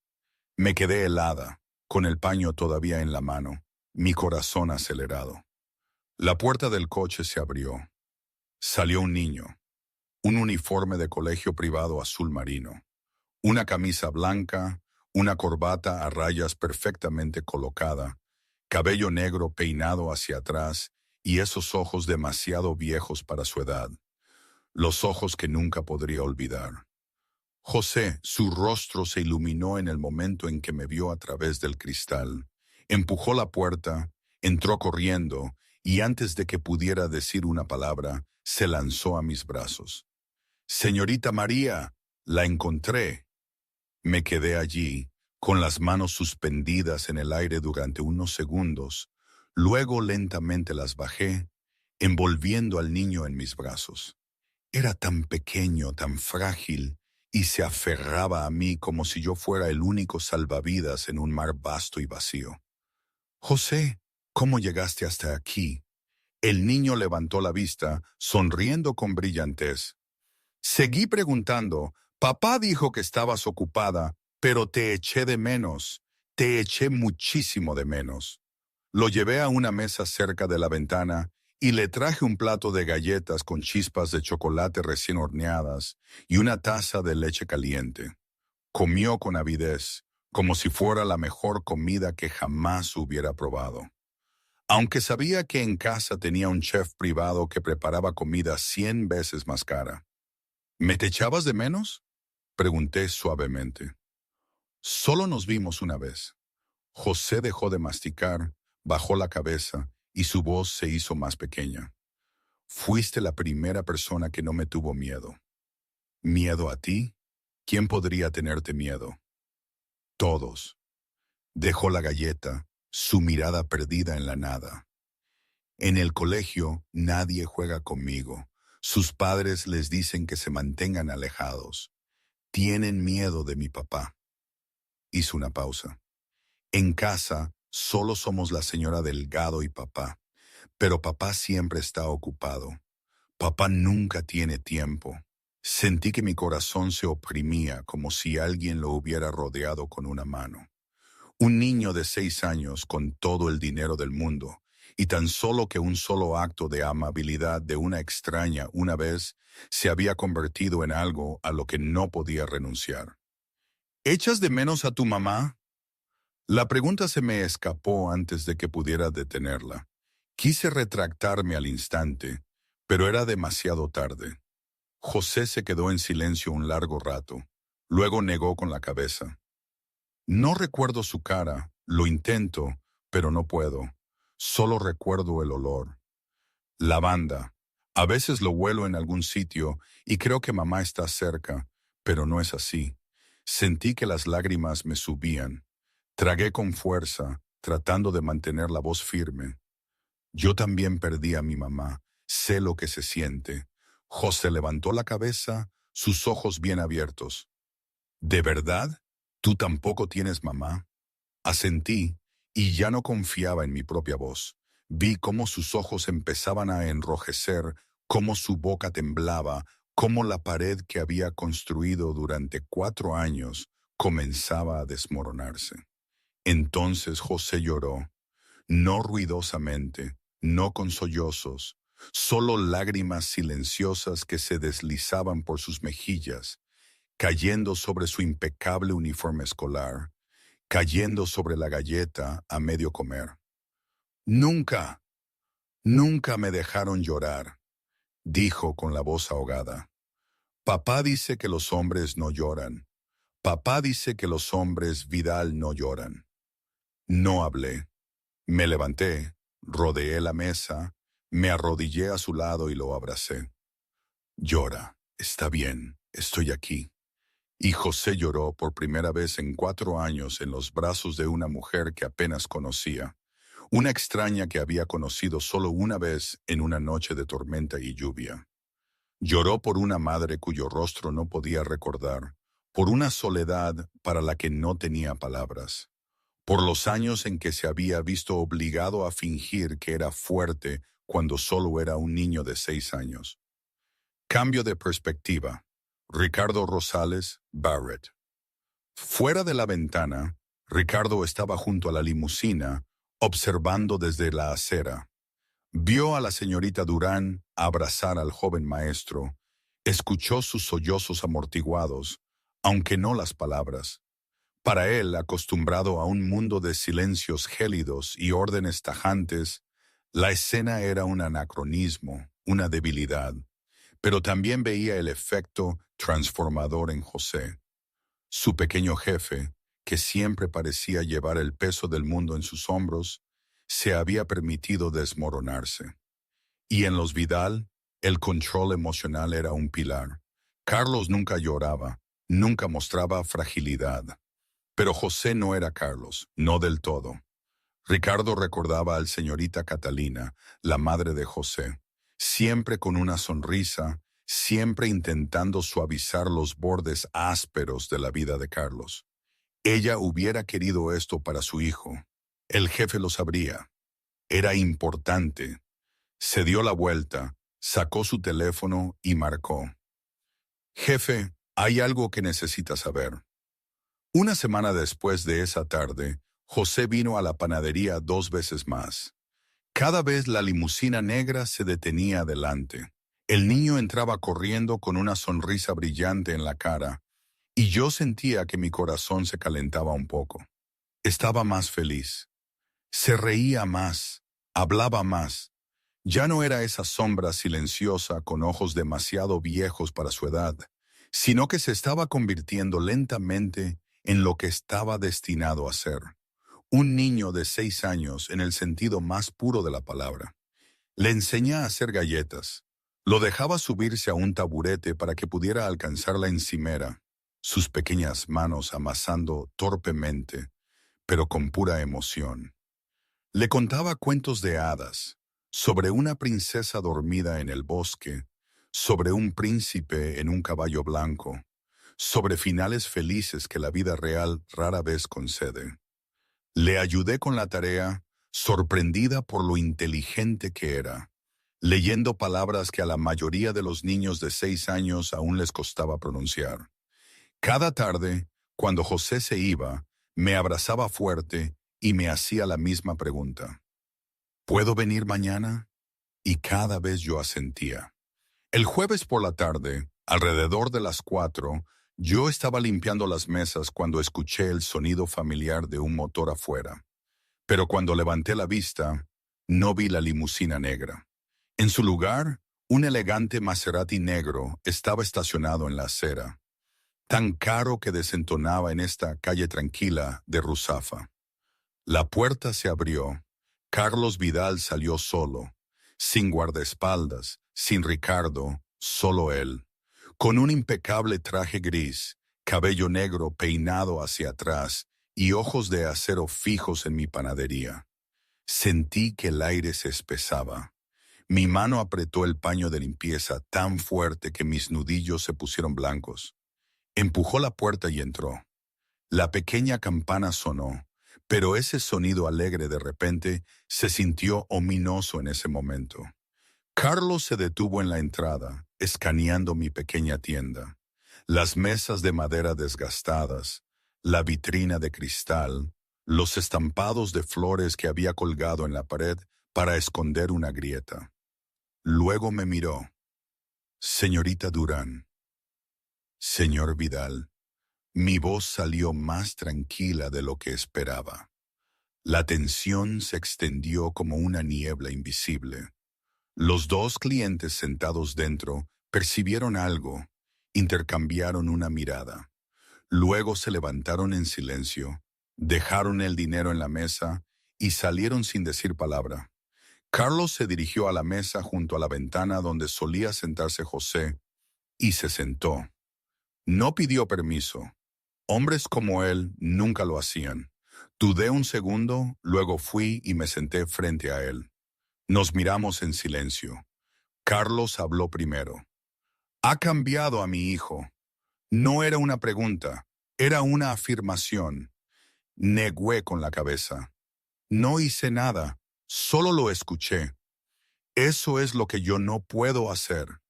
Me quedé helada, con el paño todavía en la mano, mi corazón acelerado. La puerta del coche se abrió. Salió un niño, un uniforme de colegio privado azul marino, una camisa blanca, una corbata a rayas perfectamente colocada, cabello negro peinado hacia atrás y esos ojos demasiado viejos para su edad, los ojos que nunca podría olvidar. José, su rostro se iluminó en el momento en que me vio a través del cristal. Empujó la puerta, entró corriendo y antes de que pudiera decir una palabra, se lanzó a mis brazos. «Señorita María, la encontré». Me quedé allí, con las manos suspendidas en el aire durante unos segundos. Luego lentamente las bajé, envolviendo al niño en mis brazos. Era tan pequeño, tan frágil, y se aferraba a mí como si yo fuera el único salvavidas en un mar vasto y vacío. «José, ¿cómo llegaste hasta aquí?» El niño levantó la vista, sonriendo con brillantez. Seguí preguntando. «Papá dijo que estabas ocupada, pero te eché de menos. Te eché muchísimo de menos». Lo llevé a una mesa cerca de la ventana y le traje un plato de galletas con chispas de chocolate recién horneadas y una taza de leche caliente. Comió con avidez, como si fuera la mejor comida que jamás hubiera probado. Aunque sabía que en casa tenía un chef privado que preparaba comida 100 veces más cara. «¿Me te echabas de menos?», pregunté suavemente. Solo nos vimos una vez. José dejó de masticar, bajó la cabeza y su voz se hizo más pequeña. «Fuiste la primera persona que no me tuvo miedo». «¿Miedo a ti? ¿Quién podría tenerte miedo?» «Todos». Dejó la galleta, su mirada perdida en la nada. «En el colegio nadie juega conmigo. Sus padres les dicen que se mantengan alejados. Tienen miedo de mi papá». Hizo una pausa. «En casa solo somos la señora Delgado y papá, pero papá siempre está ocupado. Papá nunca tiene tiempo». Sentí que mi corazón se oprimía como si alguien lo hubiera rodeado con una mano. Un niño de 6 años con todo el dinero del mundo, y tan solo que un solo acto de amabilidad de una extraña una vez se había convertido en algo a lo que no podía renunciar. «¿Echas de menos a tu mamá?». La pregunta se me escapó antes de que pudiera detenerla. Quise retractarme al instante, pero era demasiado tarde. José se quedó en silencio un largo rato. Luego negó con la cabeza. «No recuerdo su cara, lo intento, pero no puedo. Solo recuerdo el olor. Lavanda. A veces lo huelo en algún sitio y creo que mamá está cerca, pero no es así». Sentí que las lágrimas me subían. Tragué con fuerza, tratando de mantener la voz firme. «Yo también perdí a mi mamá. Sé lo que se siente». José levantó la cabeza, sus ojos bien abiertos. «¿De verdad? ¿Tú tampoco tienes mamá?». Asentí, y ya no confiaba en mi propia voz. Vi cómo sus ojos empezaban a enrojecer, cómo su boca temblaba, cómo la pared que había construido durante 4 años comenzaba a desmoronarse. Entonces José lloró, no ruidosamente, no con sollozos, solo lágrimas silenciosas que se deslizaban por sus mejillas, cayendo sobre su impecable uniforme escolar, cayendo sobre la galleta a medio comer. «Nunca, nunca me dejaron llorar», dijo con la voz ahogada. «Papá dice que los hombres no lloran. Papá dice que los hombres Vidal no lloran». No hablé. Me levanté, rodeé la mesa, me arrodillé a su lado y lo abracé. «Llora, está bien, estoy aquí». Y José lloró por primera vez en 4 años en los brazos de una mujer que apenas conocía, una extraña que había conocido solo una vez en una noche de tormenta y lluvia. Lloró por una madre cuyo rostro no podía recordar, por una soledad para la que no tenía palabras, por los años en que se había visto obligado a fingir que era fuerte cuando solo era un niño de 6 años. Cambio de perspectiva. Ricardo Rosales, Barrett. Fuera de la ventana, Ricardo estaba junto a la limusina, observando desde la acera. Vio a la señorita Durán abrazar al joven maestro, escuchó sus sollozos amortiguados, aunque no las palabras. Para él, acostumbrado a un mundo de silencios gélidos y órdenes tajantes, la escena era un anacronismo, una debilidad, pero también veía el efecto transformador en José. Su pequeño jefe, que siempre parecía llevar el peso del mundo en sus hombros, se había permitido desmoronarse. Y en los Vidal, el control emocional era un pilar. Carlos nunca lloraba, nunca mostraba fragilidad. Pero José no era Carlos, no del todo. Ricardo recordaba al señorita Catalina, la madre de José, siempre con una sonrisa, siempre intentando suavizar los bordes ásperos de la vida de Carlos. Ella hubiera querido esto para su hijo. El jefe lo sabría. Era importante. Se dio la vuelta, sacó su teléfono y marcó. Jefe, hay algo que necesita saber. Una semana después de esa tarde, José vino a la panadería 2 veces más. Cada vez la limusina negra se detenía adelante. El niño entraba corriendo con una sonrisa brillante en la cara, y yo sentía que mi corazón se calentaba un poco. Estaba más feliz. Se reía más, hablaba más. Ya no era esa sombra silenciosa con ojos demasiado viejos para su edad, sino que se estaba convirtiendo lentamente en lo que estaba destinado a ser. Un niño de 6 años en el sentido más puro de la palabra. Le enseñé a hacer galletas. Lo dejaba subirse a un taburete para que pudiera alcanzar la encimera, sus pequeñas manos amasando torpemente, pero con pura emoción. Le contaba cuentos de hadas, sobre una princesa dormida en el bosque, sobre un príncipe en un caballo blanco, sobre finales felices que la vida real rara vez concede. Le ayudé con la tarea, sorprendida por lo inteligente que era, leyendo palabras que a la mayoría de los niños de 6 años aún les costaba pronunciar. Cada tarde, cuando José se iba, me abrazaba fuerte y me hacía la misma pregunta. ¿Puedo venir mañana? Y cada vez yo asentía. El jueves por la tarde, alrededor de las 4, yo estaba limpiando las mesas cuando escuché el sonido familiar de un motor afuera. Pero cuando levanté la vista, no vi la limusina negra. En su lugar, un elegante Maserati negro estaba estacionado en la acera, tan caro que desentonaba en esta calle tranquila de Ruzafa. La puerta se abrió. Carlos Vidal salió solo, sin guardaespaldas, sin Ricardo, solo él, con un impecable traje gris, cabello negro peinado hacia atrás y ojos de acero fijos en mi panadería. Sentí que el aire se espesaba. Mi mano apretó el paño de limpieza tan fuerte que mis nudillos se pusieron blancos. Empujó la puerta y entró. La pequeña campana sonó, pero ese sonido alegre de repente se sintió ominoso en ese momento. Carlos se detuvo en la entrada, escaneando mi pequeña tienda. Las mesas de madera desgastadas, la vitrina de cristal, los estampados de flores que había colgado en la pared para esconder una grieta. Luego me miró. Señorita Durán. Señor Vidal. Mi voz salió más tranquila de lo que esperaba. La tensión se extendió como una niebla invisible. Los dos clientes sentados dentro percibieron algo, intercambiaron una mirada. Luego se levantaron en silencio, dejaron el dinero en la mesa y salieron sin decir palabra. Carlos se dirigió a la mesa junto a la ventana donde solía sentarse José y se sentó. No pidió permiso. Hombres como él nunca lo hacían. Dudé un segundo, luego fui y me senté frente a él. Nos miramos en silencio. Carlos habló primero. Ha cambiado a mi hijo. No era una pregunta, era una afirmación. Negué con la cabeza. No hice nada, solo lo escuché. Eso es lo que yo no puedo hacer.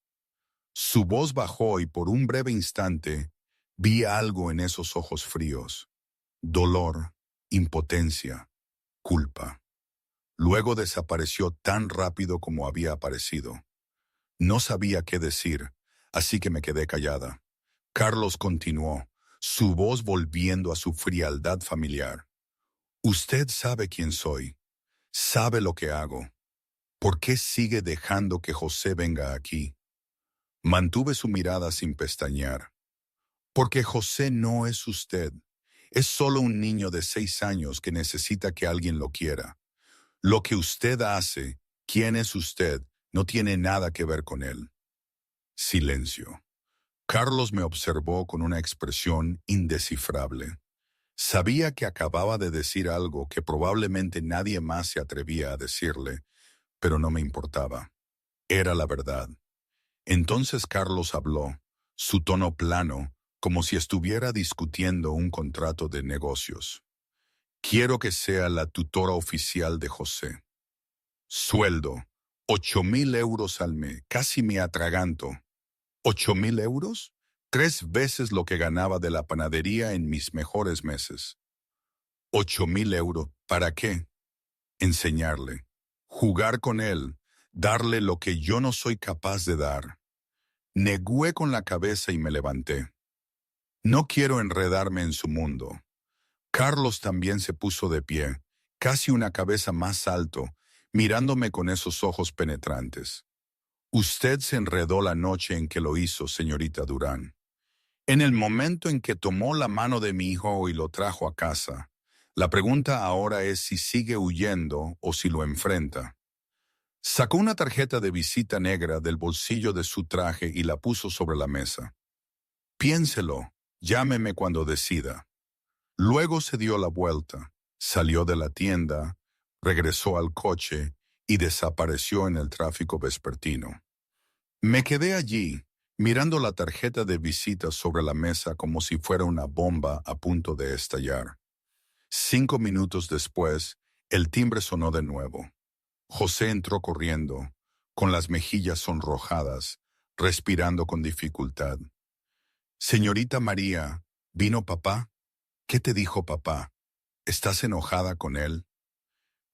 Su voz bajó y por un breve instante vi algo en esos ojos fríos. Dolor, impotencia, culpa. Luego desapareció tan rápido como había aparecido. No sabía qué decir, así que me quedé callada. Carlos continuó, su voz volviendo a su frialdad familiar. Usted sabe quién soy, sabe lo que hago. ¿Por qué sigue dejando que José venga aquí? Mantuve su mirada sin pestañear. Porque José no es usted. Es solo un niño de 6 años que necesita que alguien lo quiera. Lo que usted hace, quién es usted, no tiene nada que ver con él. Silencio. Carlos me observó con una expresión indescifrable. Sabía que acababa de decir algo que probablemente nadie más se atrevía a decirle, pero no me importaba. Era la verdad. Entonces Carlos habló, su tono plano, como si estuviera discutiendo un contrato de negocios. Quiero que sea la tutora oficial de José. Sueldo, 8.000 euros al mes, casi me atraganto. ¿8.000 euros? 3 veces lo que ganaba de la panadería en mis mejores meses. 8.000 euros, ¿para qué? Enseñarle, jugar con él, darle lo que yo no soy capaz de dar. Negué con la cabeza y me levanté. No quiero enredarme en su mundo. Carlos también se puso de pie, casi una cabeza más alto, mirándome con esos ojos penetrantes. Usted se enredó la noche en que lo hizo, señorita Durán. En el momento en que tomó la mano de mi hijo y lo trajo a casa. La pregunta ahora es si sigue huyendo o si lo enfrenta. Sacó una tarjeta de visita negra del bolsillo de su traje y la puso sobre la mesa. Piénselo, llámeme cuando decida. Luego se dio la vuelta, salió de la tienda, regresó al coche y desapareció en el tráfico vespertino. Me quedé allí, mirando la tarjeta de visita sobre la mesa como si fuera una bomba a punto de estallar. 5 minutos después, el timbre sonó de nuevo. José entró corriendo, con las mejillas sonrojadas, respirando con dificultad. Señorita María, ¿vino papá? ¿Qué te dijo papá? ¿Estás enojada con él?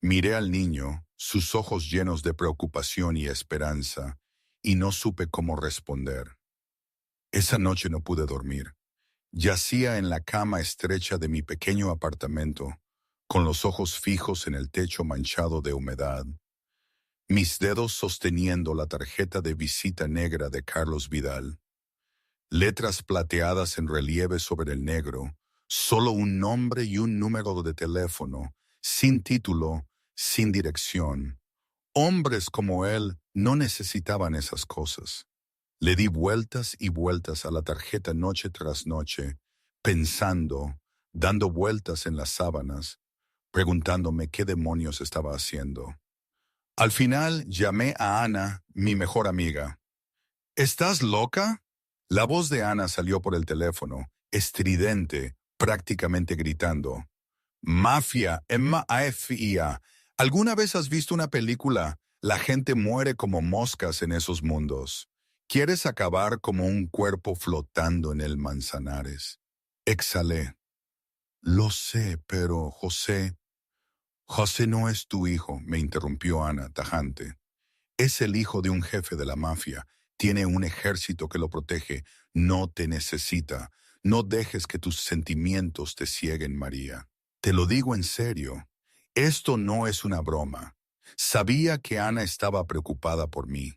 Miré al niño, sus ojos llenos de preocupación y esperanza, y no supe cómo responder. Esa noche no pude dormir. Yacía en la cama estrecha de mi pequeño apartamento, con los ojos fijos en el techo manchado de humedad, mis dedos sosteniendo la tarjeta de visita negra de Carlos Vidal. Letras plateadas en relieve sobre el negro, solo un nombre y un número de teléfono, sin título, sin dirección. Hombres como él no necesitaban esas cosas. Le di vueltas y vueltas a la tarjeta noche tras noche, pensando, dando vueltas en las sábanas, preguntándome qué demonios estaba haciendo. Al final llamé a Ana, mi mejor amiga. ¿Estás loca? La voz de Ana salió por el teléfono, estridente, prácticamente gritando. Mafia, M-A-F-I-A. ¿Alguna vez has visto una película? La gente muere como moscas en esos mundos. ¿Quieres acabar como un cuerpo flotando en el Manzanares? Exhalé. Lo sé, pero José... José no es tu hijo, me interrumpió Ana, tajante. Es el hijo de un jefe de la mafia. Tiene un ejército que lo protege. No te necesita. No dejes que tus sentimientos te cieguen, María. Te lo digo en serio. Esto no es una broma. Sabía que Ana estaba preocupada por mí.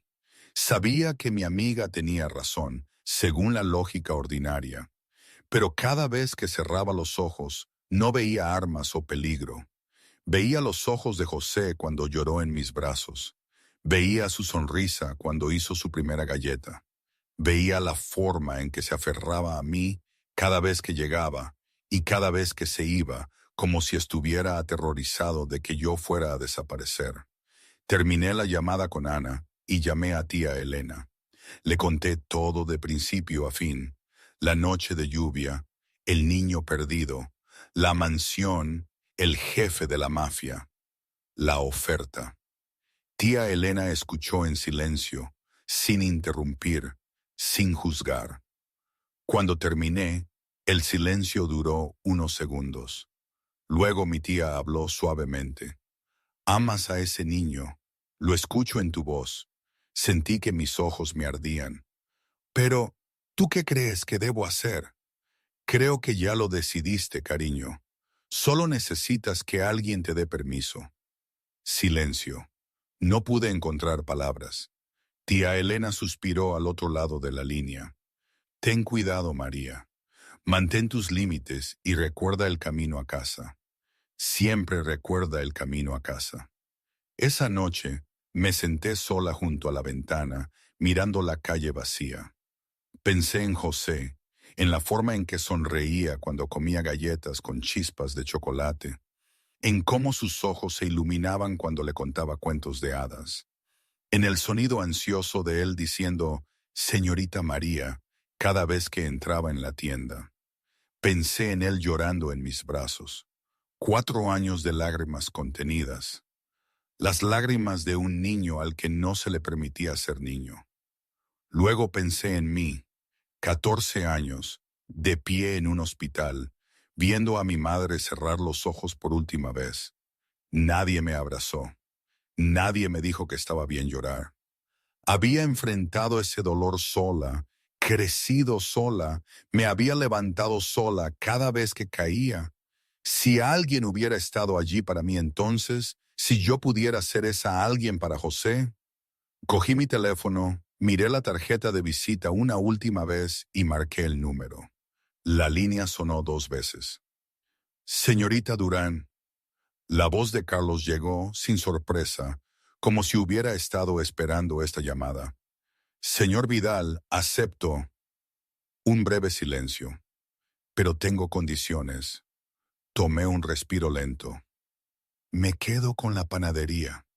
Sabía que mi amiga tenía razón, según la lógica ordinaria. Pero cada vez que cerraba los ojos, no veía armas o peligro. Veía los ojos de José cuando lloró en mis brazos. Veía su sonrisa cuando hizo su primera galleta. Veía la forma en que se aferraba a mí cada vez que llegaba y cada vez que se iba, como si estuviera aterrorizado de que yo fuera a desaparecer. Terminé la llamada con Ana y llamé a tía Elena. Le conté todo de principio a fin: la noche de lluvia, el niño perdido, la mansión, el jefe de la mafia, la oferta. Tía Elena escuchó en silencio, sin interrumpir, sin juzgar. Cuando terminé, el silencio duró unos segundos. Luego mi tía habló suavemente. Amas a ese niño. Lo escucho en tu voz. Sentí que mis ojos me ardían. Pero, ¿tú qué crees que debo hacer? Creo que ya lo decidiste, cariño. Solo necesitas que alguien te dé permiso. Silencio. No pude encontrar palabras. Tía Elena suspiró al otro lado de la línea. Ten cuidado, María. Mantén tus límites y recuerda el camino a casa. Siempre recuerda el camino a casa. Esa noche me senté sola junto a la ventana, mirando la calle vacía. Pensé en José, en la forma en que sonreía cuando comía galletas con chispas de chocolate, en cómo sus ojos se iluminaban cuando le contaba cuentos de hadas, en el sonido ansioso de él diciendo «Señorita María» cada vez que entraba en la tienda. Pensé en él llorando en mis brazos. 4 años de lágrimas contenidas. Las lágrimas de un niño al que no se le permitía ser niño. Luego pensé en mí, 14 años, de pie en un hospital, viendo a mi madre cerrar los ojos por última vez. Nadie me abrazó. Nadie me dijo que estaba bien llorar. Había enfrentado ese dolor sola, crecido sola, me había levantado sola cada vez que caía. Si alguien hubiera estado allí para mí entonces, si yo pudiera ser esa alguien para José. Cogí mi teléfono, miré la tarjeta de visita una última vez y marqué el número. La línea sonó 2 veces. Señorita Durán. La voz de Carlos llegó sin sorpresa, como si hubiera estado esperando esta llamada. Señor Vidal, acepto. Un breve silencio. Pero tengo condiciones. Tomé un respiro lento. Me quedo con la panadería.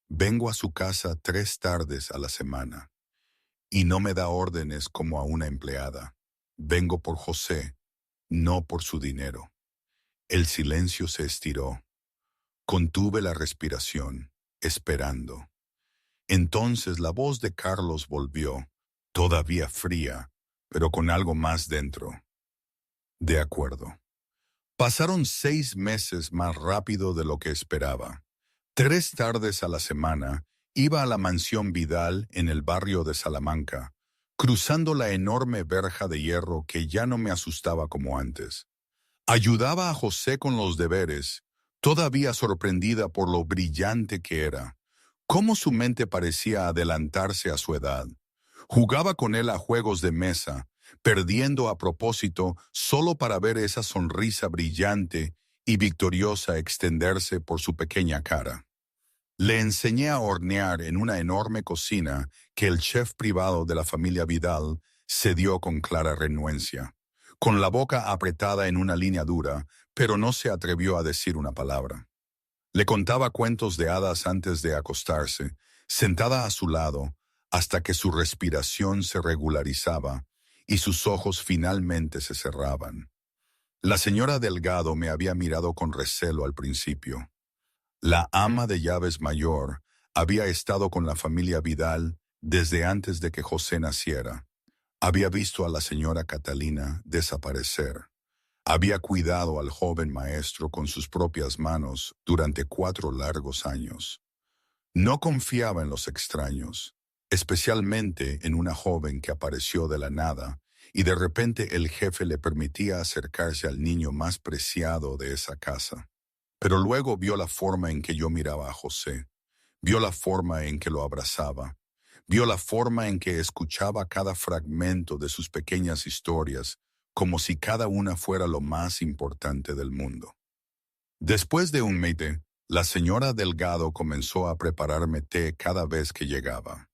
Vengo a su casa 3 tardes a la semana. Y no me da órdenes como a una empleada. Vengo por José, no por su dinero. El silencio se estiró. Contuve la respiración, esperando. Entonces la voz de Carlos volvió, todavía fría, pero con algo más dentro. De acuerdo. Pasaron 6 meses más rápido de lo que esperaba. 3 tardes a la semana iba a la mansión Vidal en el barrio de Salamanca, cruzando la enorme verja de hierro que ya no me asustaba como antes. Ayudaba a José con los deberes, todavía sorprendida por lo brillante que era, cómo su mente parecía adelantarse a su edad. Jugaba con él a juegos de mesa, perdiendo a propósito solo para ver esa sonrisa brillante y victoriosa extenderse por su pequeña cara. Le enseñé a hornear en una enorme cocina que el chef privado de la familia Vidal cedió con clara renuencia, con la boca apretada en una línea dura, pero no se atrevió a decir una palabra. Le contaba cuentos de hadas antes de acostarse, sentada a su lado, hasta que su respiración se regularizaba y sus ojos finalmente se cerraban. La señora Delgado me había mirado con recelo al principio. La ama de llaves mayor había estado con la familia Vidal desde antes de que José naciera. Había visto a la señora Catalina desaparecer. Había cuidado al joven maestro con sus propias manos durante 4 largos años. No confiaba en los extraños, especialmente en una joven que apareció de la nada, y de repente el jefe le permitía acercarse al niño más preciado de esa casa. Pero luego vio la forma en que yo miraba a José, vio la forma en que lo abrazaba, vio la forma en que escuchaba cada fragmento de sus pequeñas historias, como si cada una fuera lo más importante del mundo. Después de un mes, la señora Delgado comenzó a prepararme té cada vez que llegaba.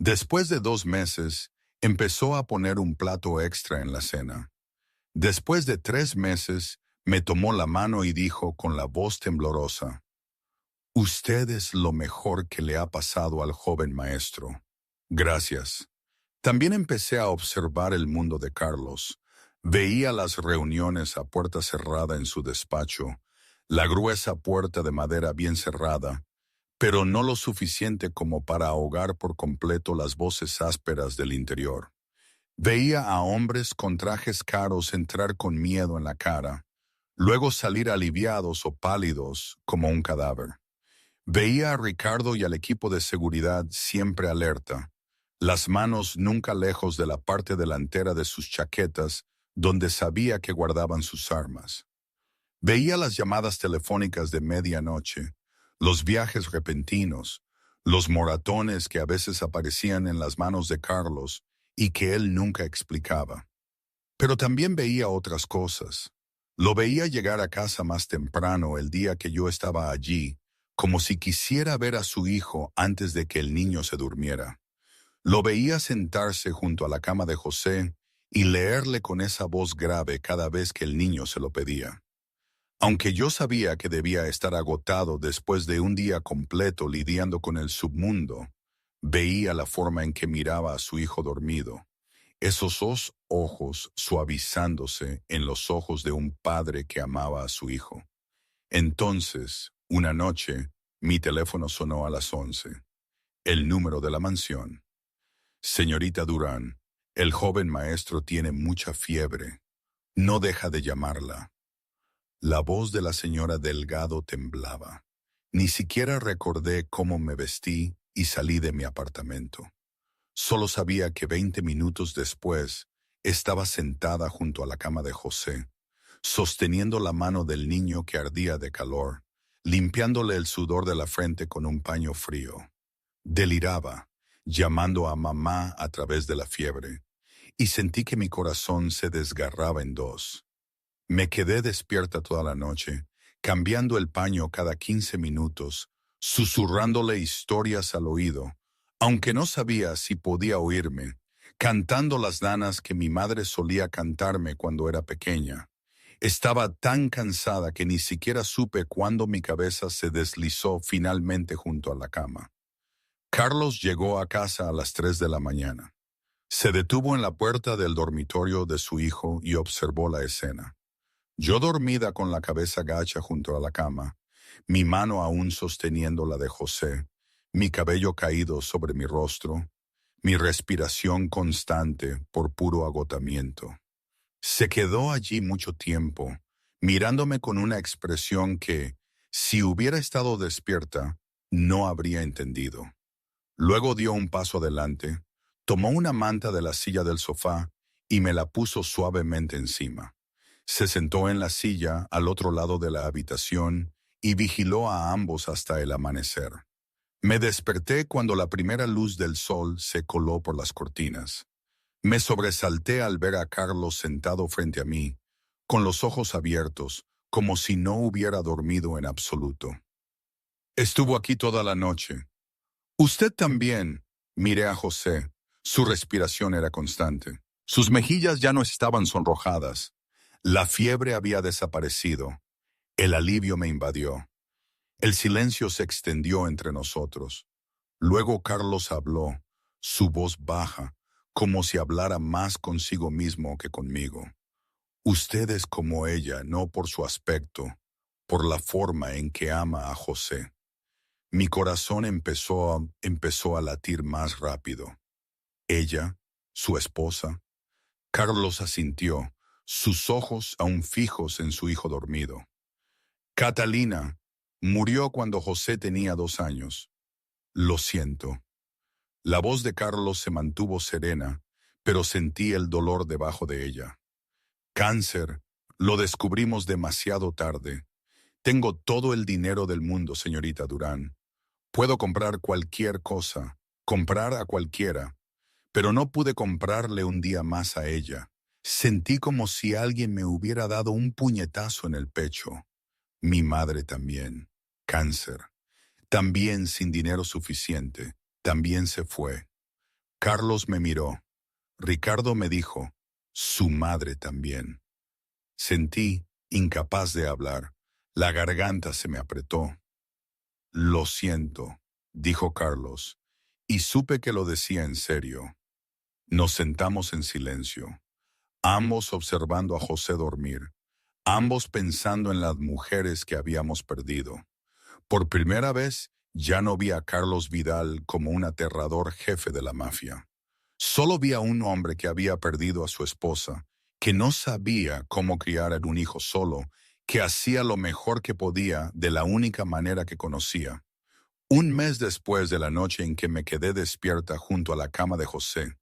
Después de 2 meses, Empezó a poner un plato extra en la cena. Después de 3 meses, me tomó la mano y dijo con la voz temblorosa: «Usted es lo mejor que le ha pasado al joven maestro». Gracias. También empecé a observar el mundo de Carlos. Veía las reuniones a puerta cerrada en su despacho, la gruesa puerta de madera bien cerrada, pero no lo suficiente como para ahogar por completo las voces ásperas del interior. Veía a hombres con trajes caros entrar con miedo en la cara, luego salir aliviados o pálidos como un cadáver. Veía a Ricardo y al equipo de seguridad siempre alerta, las manos nunca lejos de la parte delantera de sus chaquetas donde sabía que guardaban sus armas. Veía las llamadas telefónicas de medianoche, los viajes repentinos, los moratones que a veces aparecían en las manos de Carlos y que él nunca explicaba. Pero también veía otras cosas. Lo veía llegar a casa más temprano el día que yo estaba allí, como si quisiera ver a su hijo antes de que el niño se durmiera. Lo veía sentarse junto a la cama de José y leerle con esa voz grave cada vez que el niño se lo pedía. Aunque yo sabía que debía estar agotado después de un día completo lidiando con el submundo, veía la forma en que miraba a su hijo dormido, esos dos ojos suavizándose en los ojos de un padre que amaba a su hijo. Entonces, una noche, mi teléfono sonó a las 11. El número de la mansión. «Señorita Durán, el joven maestro tiene mucha fiebre. No deja de llamarla». La voz de la señora Delgado temblaba. Ni siquiera recordé cómo me vestí y salí de mi apartamento. Solo sabía que 20 minutos después estaba sentada junto a la cama de José, sosteniendo la mano del niño que ardía de calor, limpiándole el sudor de la frente con un paño frío. Deliraba, llamando a mamá a través de la fiebre, y sentí que mi corazón se desgarraba en dos. Me quedé despierta toda la noche, cambiando el paño cada 15 minutos, susurrándole historias al oído, aunque no sabía si podía oírme, cantando las nanas que mi madre solía cantarme cuando era pequeña. Estaba tan cansada que ni siquiera supe cuándo mi cabeza se deslizó finalmente junto a la cama. Carlos llegó a casa a las 3 de la mañana. Se detuvo en la puerta del dormitorio de su hijo y observó la escena. Yo dormida con la cabeza gacha junto a la cama, mi mano aún sosteniendo la de José, mi cabello caído sobre mi rostro, mi respiración constante por puro agotamiento. Se quedó allí mucho tiempo, mirándome con una expresión que, si hubiera estado despierta, no habría entendido. Luego dio un paso adelante, tomó una manta de la silla del sofá y me la puso suavemente encima. Se sentó en la silla al otro lado de la habitación y vigiló a ambos hasta el amanecer. Me desperté cuando la primera luz del sol se coló por las cortinas. Me sobresalté al ver a Carlos sentado frente a mí, con los ojos abiertos, como si no hubiera dormido en absoluto. «Estuvo aquí toda la noche». «Usted también». Miré a José. Su respiración era constante. Sus mejillas ya no estaban sonrojadas. La fiebre había desaparecido. El alivio me invadió. El silencio se extendió entre nosotros. Luego Carlos habló, su voz baja, como si hablara más consigo mismo que conmigo. «Usted es como ella, no por su aspecto, por la forma en que ama a José». Mi corazón empezó a latir más rápido. Ella, su esposa. Carlos asintió, sus ojos aún fijos en su hijo dormido. «Catalina murió cuando José tenía 2 años. Lo siento». La voz de Carlos se mantuvo serena, pero sentí el dolor debajo de ella. «Cáncer. Lo descubrimos demasiado tarde. Tengo todo el dinero del mundo, señorita Durán. Puedo comprar cualquier cosa, comprar a cualquiera, pero no pude comprarle un día más a ella. Sentí como si alguien me hubiera dado un puñetazo en el pecho. Mi madre también. Cáncer. También sin dinero suficiente. También se fue». Carlos me miró. Ricardo me dijo, su madre también. Sentí, incapaz de hablar. La garganta se me apretó. Lo siento, dijo Carlos, y supe que lo decía en serio. Nos sentamos en silencio, ambos observando a José dormir, ambos pensando en las mujeres que habíamos perdido. Por primera vez, ya no vi a Carlos Vidal como un aterrador jefe de la mafia. Solo vi a un hombre que había perdido a su esposa, que no sabía cómo criar a un hijo solo, que hacía lo mejor que podía de la única manera que conocía. Un mes después de la noche en que me quedé despierta junto a la cama de José,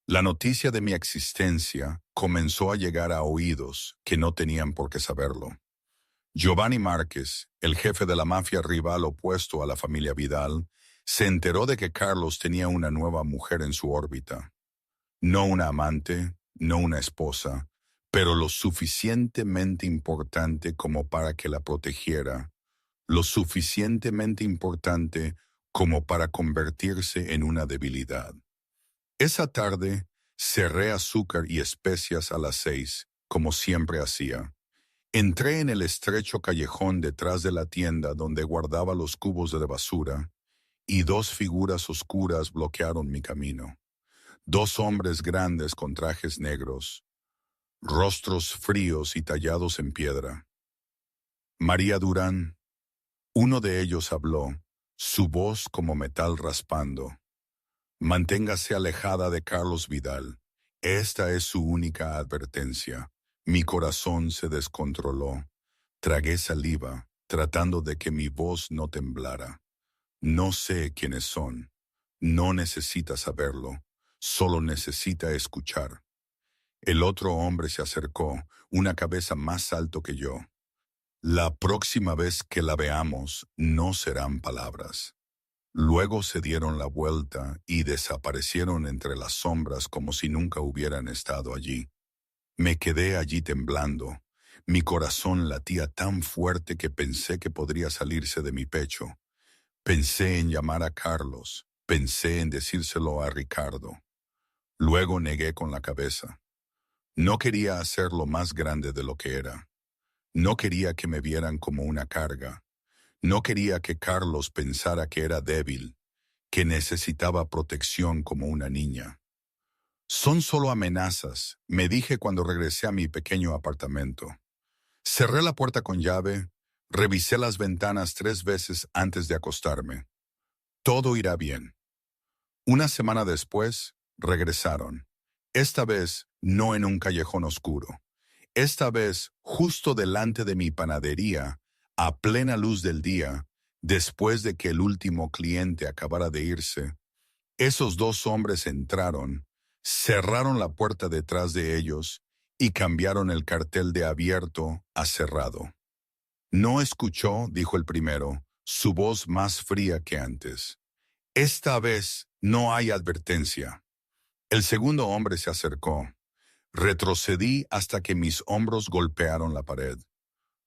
la noticia de mi existencia comenzó a llegar a oídos que no tenían por qué saberlo. Giovanni Márquez, el jefe de la mafia rival opuesto a la familia Vidal, se enteró de que Carlos tenía una nueva mujer en su órbita. No una amante, no una esposa, pero lo suficientemente importante como para que la protegiera, lo suficientemente importante como para convertirse en una debilidad. Esa tarde, cerré azúcar y especias a las 6, como siempre hacía. Entré en el estrecho callejón detrás de la tienda donde guardaba los cubos de basura, y dos figuras oscuras bloquearon mi camino. Dos hombres grandes con trajes negros, rostros fríos y tallados en piedra. María Durán. Uno de ellos habló, su voz como metal raspando. Manténgase alejada de Carlos Vidal. Esta es su única advertencia. Mi corazón se descontroló. Tragué saliva, tratando de que mi voz no temblara. No sé quiénes son. No necesita saberlo. Solo necesita escuchar. El otro hombre se acercó, una cabeza más alto que yo. La próxima vez que la veamos, no serán palabras. Luego se dieron la vuelta y desaparecieron entre las sombras como si nunca hubieran estado allí. Me quedé allí temblando. Mi corazón latía tan fuerte que pensé que podría salirse de mi pecho. Pensé en llamar a Carlos. Pensé en decírselo a Ricardo. Luego negué con la cabeza. No quería hacerlo más grande de lo que era. No quería que me vieran como una carga. No quería que Carlos pensara que era débil, que necesitaba protección como una niña. Son solo amenazas, me dije cuando regresé a mi pequeño apartamento. Cerré la puerta con llave, revisé las ventanas 3 veces antes de acostarme. Todo irá bien. Una semana después, regresaron. Esta vez no en un callejón oscuro. Esta vez justo delante de mi panadería, a plena luz del día, después de que el último cliente acabara de irse. Esos dos hombres entraron, cerraron la puerta detrás de ellos y cambiaron el cartel de abierto a cerrado. No escuchó, dijo el primero, su voz más fría que antes. Esta vez no hay advertencia. El segundo hombre se acercó. Retrocedí hasta que mis hombros golpearon la pared.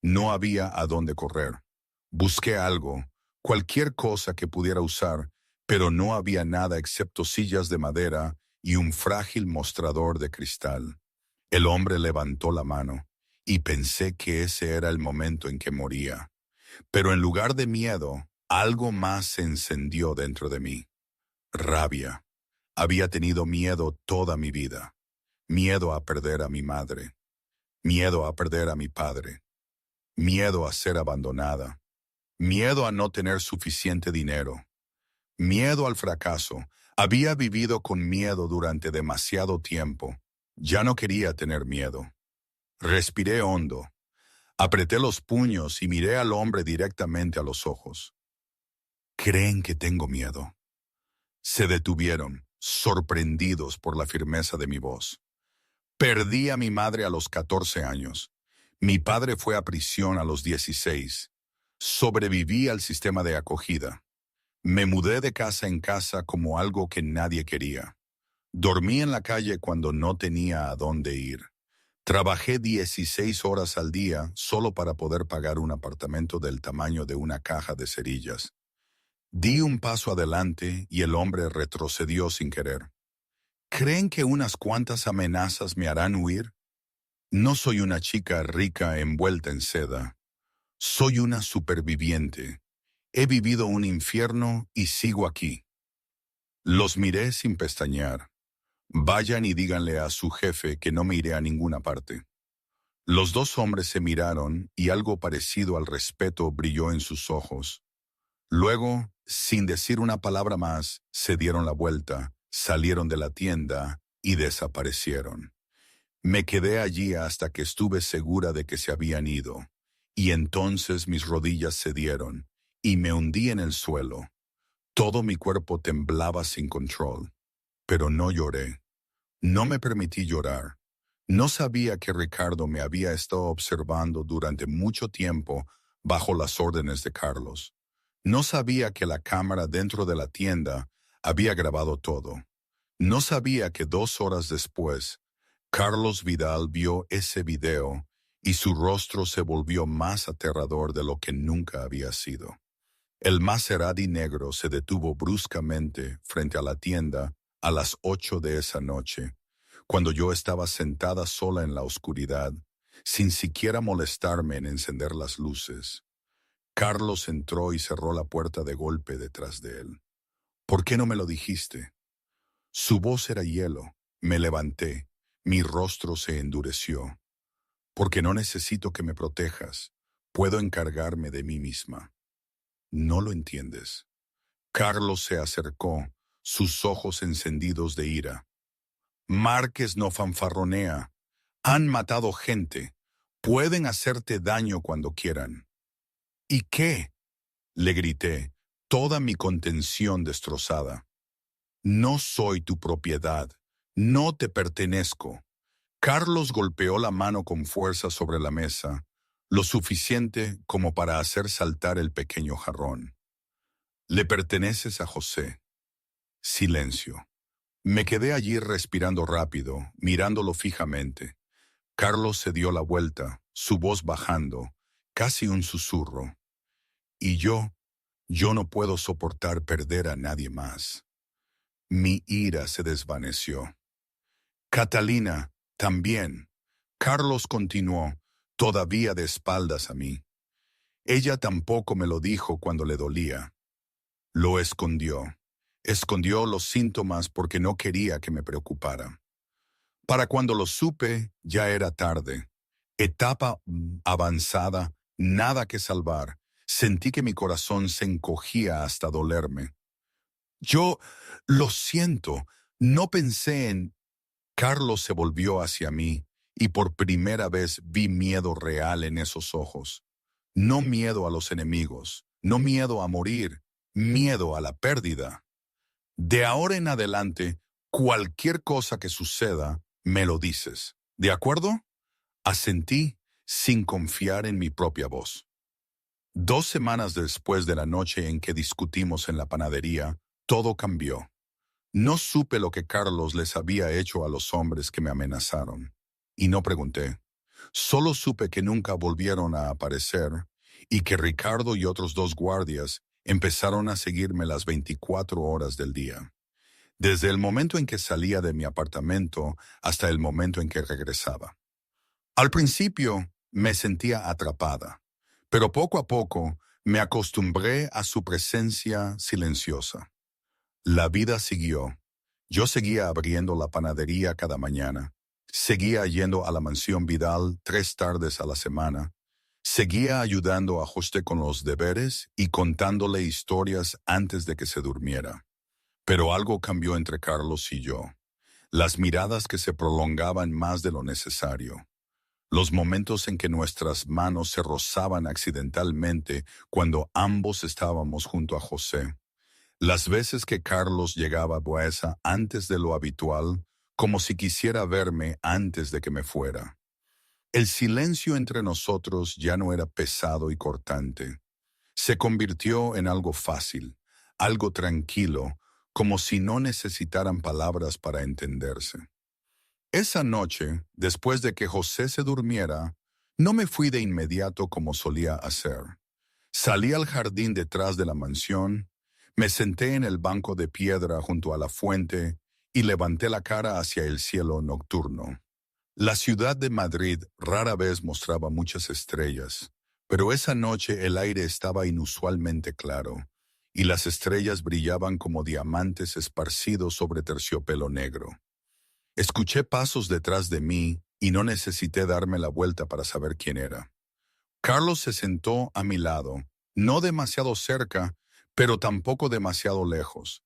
No había a dónde correr. Busqué algo, cualquier cosa que pudiera usar, pero no había nada excepto sillas de madera y un frágil mostrador de cristal. El hombre levantó la mano, y pensé que ese era el momento en que moría. Pero en lugar de miedo, algo más se encendió dentro de mí. Rabia. Había tenido miedo toda mi vida. Miedo a perder a mi madre. Miedo a perder a mi padre. Miedo a ser abandonada. Miedo a no tener suficiente dinero. Miedo al fracaso. Había vivido con miedo durante demasiado tiempo. Ya no quería tener miedo. Respiré hondo. Apreté los puños y miré al hombre directamente a los ojos. ¿Creen que tengo miedo? Se detuvieron, sorprendidos por la firmeza de mi voz. Perdí a mi madre a los 14 años. Mi padre fue a prisión a los 16. Sobreviví al sistema de acogida. Me mudé de casa en casa como algo que nadie quería. Dormí en la calle cuando no tenía a dónde ir. Trabajé 16 horas al día solo para poder pagar un apartamento del tamaño de una caja de cerillas. Di un paso adelante y el hombre retrocedió sin querer. ¿Creen que unas cuantas amenazas me harán huir? No soy una chica rica envuelta en seda. Soy una superviviente. He vivido un infierno y sigo aquí. Los miré sin pestañear. Vayan y díganle a su jefe que no me iré a ninguna parte. Los dos hombres se miraron y algo parecido al respeto brilló en sus ojos. Luego, sin decir una palabra más, se dieron la vuelta, salieron de la tienda y desaparecieron. Me quedé allí hasta que estuve segura de que se habían ido, y entonces mis rodillas cedieron y me hundí en el suelo. Todo mi cuerpo temblaba sin control, pero no lloré. No me permití llorar. No sabía que Ricardo me había estado observando durante mucho tiempo bajo las órdenes de Carlos. No sabía que la cámara dentro de la tienda había grabado todo. No sabía que 2 horas después, Carlos Vidal vio ese video y su rostro se volvió más aterrador de lo que nunca había sido. El Maserati negro se detuvo bruscamente frente a la tienda a las 8 de esa noche, cuando yo estaba sentada sola en la oscuridad, sin siquiera molestarme en encender las luces. Carlos entró y cerró la puerta de golpe detrás de él. ¿Por qué no me lo dijiste? Su voz era hielo. Me levanté. Mi rostro se endureció. Porque no necesito que me protejas. Puedo encargarme de mí misma. No lo entiendes. Carlos se acercó, sus ojos encendidos de ira. Márquez no fanfarronea. Han matado gente. Pueden hacerte daño cuando quieran. ¿Y qué? Le grité, toda mi contención destrozada. No soy tu propiedad. No te pertenezco. Carlos golpeó la mano con fuerza sobre la mesa, lo suficiente como para hacer saltar el pequeño jarrón. Le perteneces a José. Silencio. Me quedé allí respirando rápido, mirándolo fijamente. Carlos se dio la vuelta, su voz bajando, casi un susurro. Y yo no puedo soportar perder a nadie más. Mi ira se desvaneció. Catalina, también. Carlos continuó, todavía de espaldas a mí. Ella tampoco me lo dijo cuando le dolía. Lo escondió. Escondió los síntomas porque no quería que me preocupara. Para cuando lo supe, ya era tarde. Etapa avanzada, nada que salvar. Sentí que mi corazón se encogía hasta dolerme. Yo lo siento, no pensé en... Carlos se volvió hacia mí y por primera vez vi miedo real en esos ojos. No miedo a los enemigos, no miedo a morir, miedo a la pérdida. De ahora en adelante, cualquier cosa que suceda, me lo dices. ¿De acuerdo? Asentí sin confiar en mi propia voz. 2 semanas después de la noche en que discutimos en la panadería, todo cambió. No supe lo que Carlos les había hecho a los hombres que me amenazaron. Y no pregunté. Solo supe que nunca volvieron a aparecer y que Ricardo y otros 2 guardias empezaron a seguirme las 24 horas del día. Desde el momento en que salía de mi apartamento hasta el momento en que regresaba. Al principio me sentía atrapada, pero poco a poco me acostumbré a su presencia silenciosa. La vida siguió. Yo seguía abriendo la panadería cada mañana. Seguía yendo a la mansión Vidal 3 tardes a la semana. Seguía ayudando a José con los deberes y contándole historias antes de que se durmiera. Pero algo cambió entre Carlos y yo. Las miradas que se prolongaban más de lo necesario. Los momentos en que nuestras manos se rozaban accidentalmente cuando ambos estábamos junto a José. Las veces que Carlos llegaba a Buesa antes de lo habitual, como si quisiera verme antes de que me fuera. El silencio entre nosotros ya no era pesado y cortante. Se convirtió en algo fácil, algo tranquilo, como si no necesitaran palabras para entenderse. Esa noche, después de que José se durmiera, no me fui de inmediato como solía hacer. Salí al jardín detrás de la mansión, me senté en el banco de piedra junto a la fuente y levanté la cara hacia el cielo nocturno. La ciudad de Madrid rara vez mostraba muchas estrellas, pero esa noche el aire estaba inusualmente claro, y las estrellas brillaban como diamantes esparcidos sobre terciopelo negro. Escuché pasos detrás de mí y no necesité darme la vuelta para saber quién era. Carlos se sentó a mi lado, no demasiado cerca, pero tampoco demasiado lejos.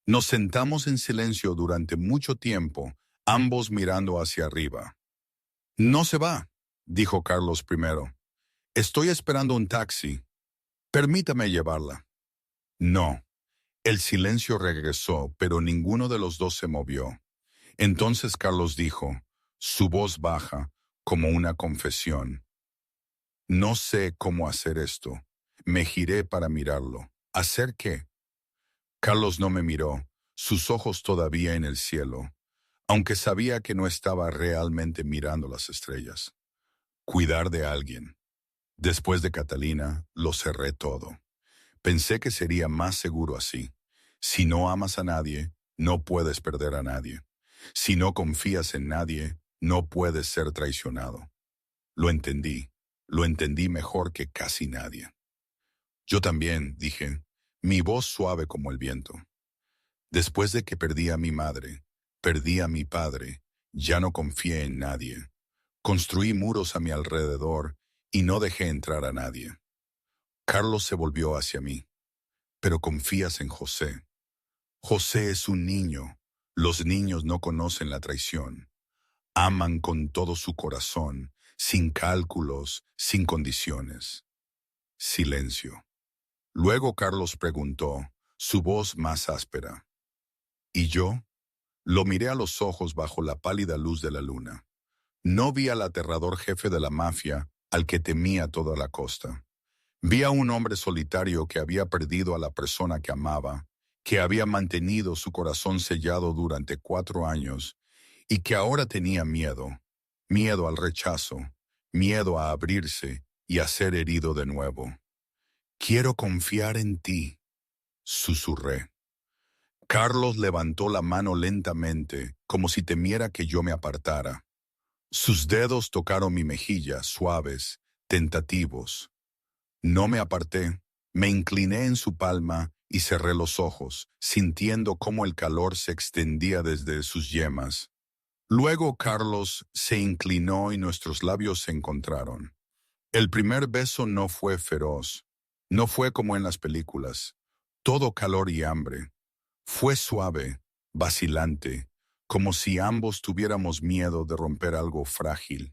Nos sentamos en silencio durante mucho tiempo, ambos mirando hacia arriba. «No se va», dijo Carlos primero. «Estoy esperando un taxi. Permítame llevarla». «No». El silencio regresó, pero ninguno de los dos se movió. Entonces Carlos dijo, su voz baja, como una confesión. «No sé cómo hacer esto». Me giré para mirarlo. ¿Hacer qué? Carlos no me miró, sus ojos todavía en el cielo, aunque sabía que no estaba realmente mirando las estrellas. Cuidar de alguien. Después de Catalina, lo cerré todo. Pensé que sería más seguro así. Si no amas a nadie, no puedes perder a nadie. Si no confías en nadie, no puedes ser traicionado. Lo entendí mejor que casi nadie. Yo también, dije, mi voz suave como el viento. Después de que perdí a mi madre, perdí a mi padre, ya no confié en nadie. Construí muros a mi alrededor y no dejé entrar a nadie. Carlos se volvió hacia mí. «Pero confías en José». «José es un niño. Los niños no conocen la traición. Aman con todo su corazón, sin cálculos, sin condiciones». Silencio. Luego Carlos preguntó, su voz más áspera. «¿Y yo?» Lo miré a los ojos bajo la pálida luz de la luna. No vi al aterrador jefe de la mafia al que temía toda la costa. Vi a un hombre solitario que había perdido a la persona que amaba, que había mantenido su corazón sellado durante 4 años y que ahora tenía miedo, miedo al rechazo, miedo a abrirse y a ser herido de nuevo. «Quiero confiar en ti», susurré. Carlos levantó la mano lentamente, como si temiera que yo me apartara. Sus dedos tocaron mi mejilla, suaves, tentativos. No me aparté, me incliné en su palma y cerré los ojos, sintiendo cómo el calor se extendía desde sus yemas. Luego Carlos se inclinó y nuestros labios se encontraron. El primer beso no fue feroz, no fue como en las películas, todo calor y hambre. Fue suave, vacilante, como si ambos tuviéramos miedo de romper algo frágil,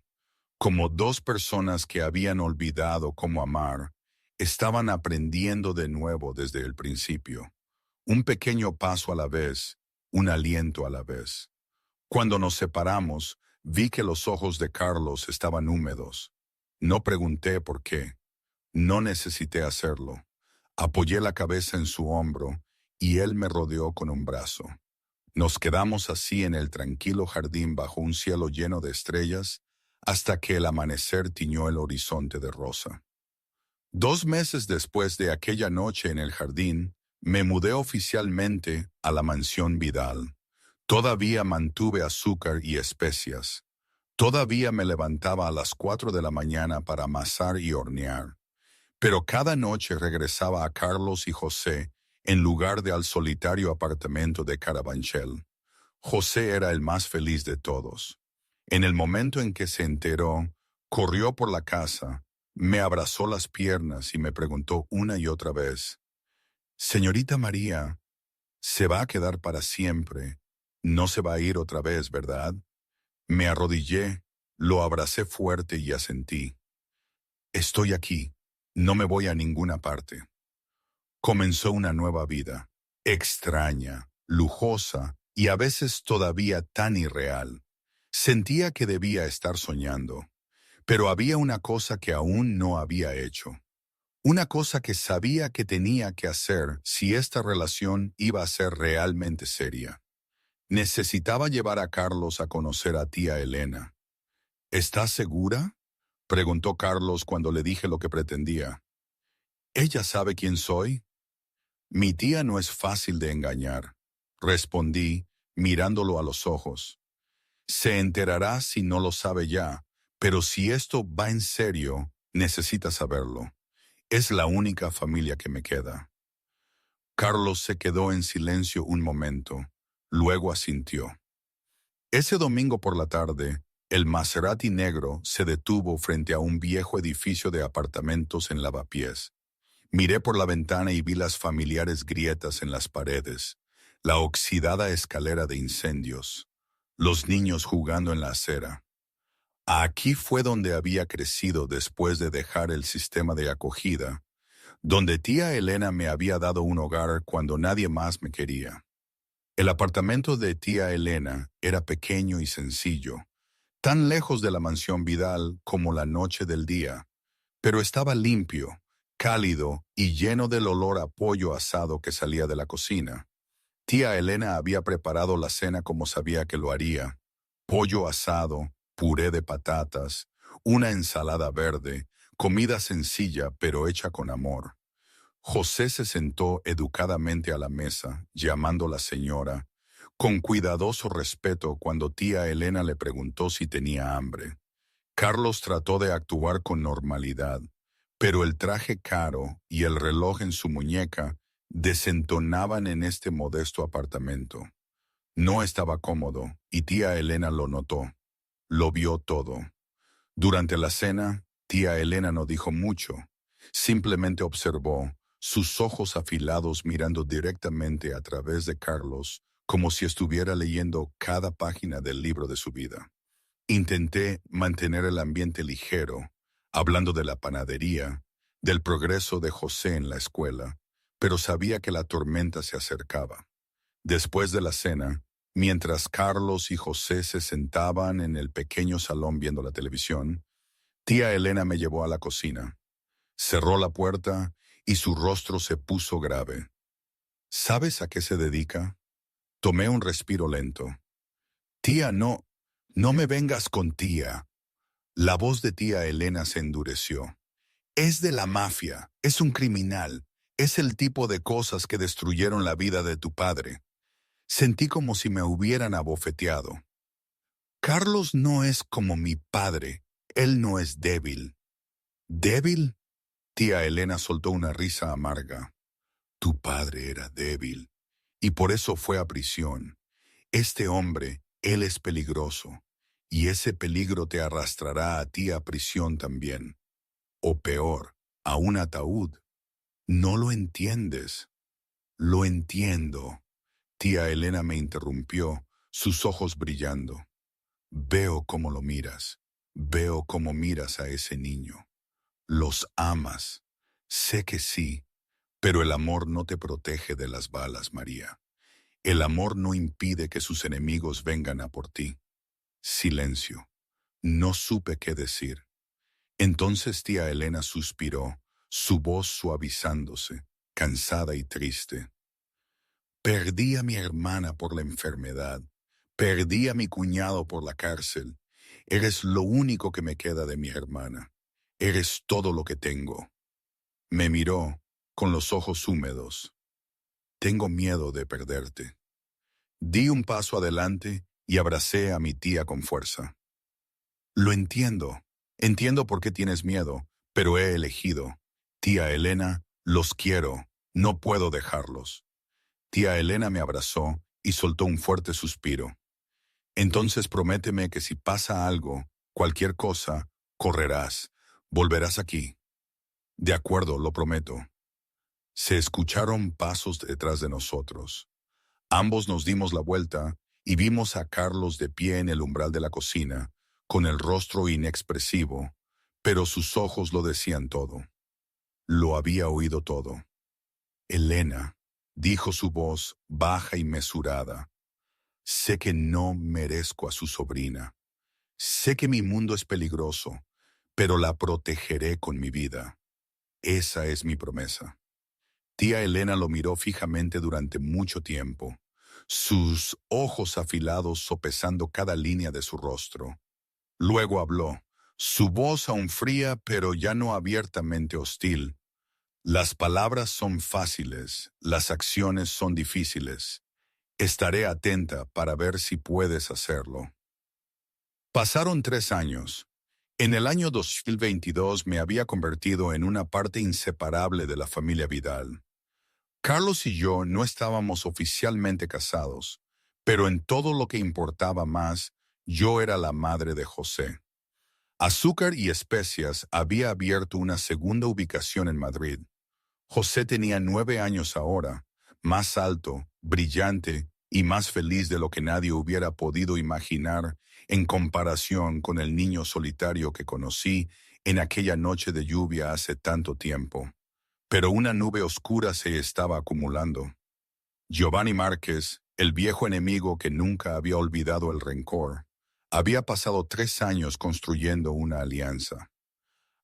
como dos personas que habían olvidado cómo amar, estaban aprendiendo de nuevo desde el principio. Un pequeño paso a la vez, un aliento a la vez. Cuando nos separamos, vi que los ojos de Carlos estaban húmedos. No pregunté por qué. No necesité hacerlo. Apoyé la cabeza en su hombro y él me rodeó con un brazo. Nos quedamos así en el tranquilo jardín bajo un cielo lleno de estrellas hasta que el amanecer tiñó el horizonte de rosa. 2 meses después de aquella noche en el jardín, me mudé oficialmente a la mansión Vidal. Todavía mantuve azúcar y especias. Todavía me levantaba a las 4 de la mañana para amasar y hornear. Pero cada noche regresaba a Carlos y José en lugar de al solitario apartamento de Carabanchel. José era el más feliz de todos. En el momento en que se enteró, corrió por la casa, me abrazó las piernas y me preguntó una y otra vez, «Señorita María, se va a quedar para siempre. No se va a ir otra vez, ¿verdad?» Me arrodillé, lo abracé fuerte y asentí. «Estoy aquí. No me voy a ninguna parte». Comenzó una nueva vida, extraña, lujosa y a veces todavía tan irreal. Sentía que debía estar soñando, pero había una cosa que aún no había hecho. Una cosa que sabía que tenía que hacer si esta relación iba a ser realmente seria. Necesitaba llevar a Carlos a conocer a tía Elena. «¿Estás segura?», preguntó Carlos cuando le dije lo que pretendía. «¿Ella sabe quién soy?». «Mi tía no es fácil de engañar», respondí, mirándolo a los ojos. Se enterará si no lo sabe ya, pero si esto va en serio, necesita saberlo. Es la única familia que me queda. Carlos se quedó en silencio un momento, luego asintió. Ese domingo por la tarde, el Maserati negro se detuvo frente a un viejo edificio de apartamentos en Lavapiés. Miré por la ventana y vi las familiares grietas en las paredes, la oxidada escalera de incendios, los niños jugando en la acera. Aquí fue donde había crecido después de dejar el sistema de acogida, donde tía Elena me había dado un hogar cuando nadie más me quería. El apartamento de tía Elena era pequeño y sencillo, tan lejos de la mansión Vidal como la noche del día, pero estaba limpio, cálido y lleno del olor a pollo asado que salía de la cocina. Tía Elena había preparado la cena como sabía que lo haría: pollo asado, puré de patatas, una ensalada verde, comida sencilla pero hecha con amor. José se sentó educadamente a la mesa, llamando la señora, con cuidadoso respeto cuando tía Elena le preguntó si tenía hambre. Carlos trató de actuar con normalidad, pero el traje caro y el reloj en su muñeca desentonaban en este modesto apartamento. No estaba cómodo, y tía Elena lo notó. Lo vio todo. Durante la cena, tía Elena no dijo mucho. Simplemente observó, sus ojos afilados mirando directamente a través de Carlos, como si estuviera leyendo cada página del libro de su vida. Intenté mantener el ambiente ligero, hablando de la panadería, del progreso de José en la escuela, pero sabía que la tormenta se acercaba. Después de la cena, mientras Carlos y José se sentaban en el pequeño salón viendo la televisión, tía Elena me llevó a la cocina. Cerró la puerta y su rostro se puso grave. ¿Sabes a qué se dedica? Tomé un respiro lento. Tía, no me vengas con tía. La voz de tía Elena se endureció. Es de la mafia, es un criminal, es el tipo de cosas que destruyeron la vida de tu padre. Sentí como si me hubieran abofeteado. Carlos no es como mi padre, él no es débil. ¿Débil? Tía Elena soltó una risa amarga. Tu padre era débil, y por eso fue a prisión. Este hombre, él es peligroso, y ese peligro te arrastrará a ti a prisión también. O peor, a un ataúd. No lo entiendes. Lo entiendo. Tía Elena me interrumpió, sus ojos brillando. Veo cómo lo miras. Veo cómo miras a ese niño. Los amas. Sé que sí, pero el amor no te protege de las balas, María. El amor no impide que sus enemigos vengan a por ti. Silencio. No supe qué decir. Entonces tía Elena suspiró, su voz suavizándose, cansada y triste. Perdí a mi hermana por la enfermedad. Perdí a mi cuñado por la cárcel. Eres lo único que me queda de mi hermana. Eres todo lo que tengo. Me miró, con los ojos húmedos. Tengo miedo de perderte. Di un paso adelante y abracé a mi tía con fuerza. Lo entiendo. Entiendo por qué tienes miedo, pero he elegido. Tía Elena, los quiero. No puedo dejarlos. Tía Elena me abrazó y soltó un fuerte suspiro. Entonces prométeme que si pasa algo, cualquier cosa, correrás, volverás aquí. De acuerdo, lo prometo. Se escucharon pasos detrás de nosotros. Ambos nos dimos la vuelta y vimos a Carlos de pie en el umbral de la cocina, con el rostro inexpresivo, pero sus ojos lo decían todo. Lo había oído todo. Elena, dijo su voz baja y mesurada. Sé que no merezco a su sobrina. Sé que mi mundo es peligroso, pero la protegeré con mi vida. Esa es mi promesa. Tía Elena lo miró fijamente durante mucho tiempo, sus ojos afilados sopesando cada línea de su rostro. Luego habló, su voz aún fría pero ya no abiertamente hostil. Las palabras son fáciles, las acciones son difíciles. Estaré atenta para ver si puedes hacerlo. Pasaron 3 años. En el año 2022 me había convertido en una parte inseparable de la familia Vidal. Carlos y yo no estábamos oficialmente casados, pero en todo lo que importaba más, yo era la madre de José. Azúcar y Especias había abierto una segunda ubicación en Madrid. José tenía 9 años ahora, más alto, brillante y más feliz de lo que nadie hubiera podido imaginar en comparación con el niño solitario que conocí en aquella noche de lluvia hace tanto tiempo. Pero una nube oscura se estaba acumulando. Giovanni Márquez, el viejo enemigo que nunca había olvidado el rencor, había pasado 3 años construyendo una alianza.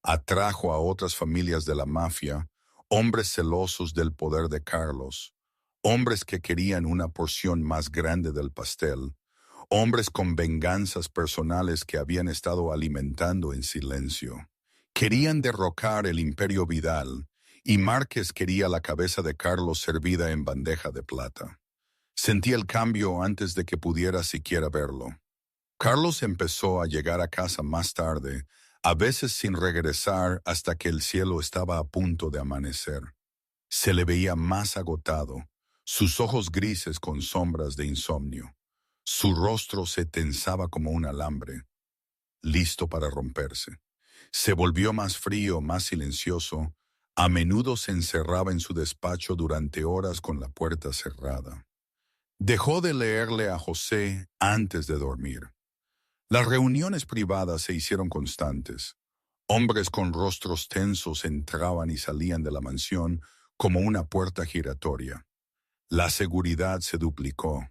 Atrajo a otras familias de la mafia, hombres celosos del poder de Carlos, hombres que querían una porción más grande del pastel, hombres con venganzas personales que habían estado alimentando en silencio. Querían derrocar el imperio Vidal, y Márquez quería la cabeza de Carlos servida en bandeja de plata. Sentí el cambio antes de que pudiera siquiera verlo. Carlos empezó a llegar a casa más tarde, a veces sin regresar hasta que el cielo estaba a punto de amanecer. Se le veía más agotado, sus ojos grises con sombras de insomnio. Su rostro se tensaba como un alambre, listo para romperse. Se volvió más frío, más silencioso. A menudo se encerraba en su despacho durante horas con la puerta cerrada. Dejó de leerle a José antes de dormir. Las reuniones privadas se hicieron constantes. Hombres con rostros tensos entraban y salían de la mansión como una puerta giratoria. La seguridad se duplicó.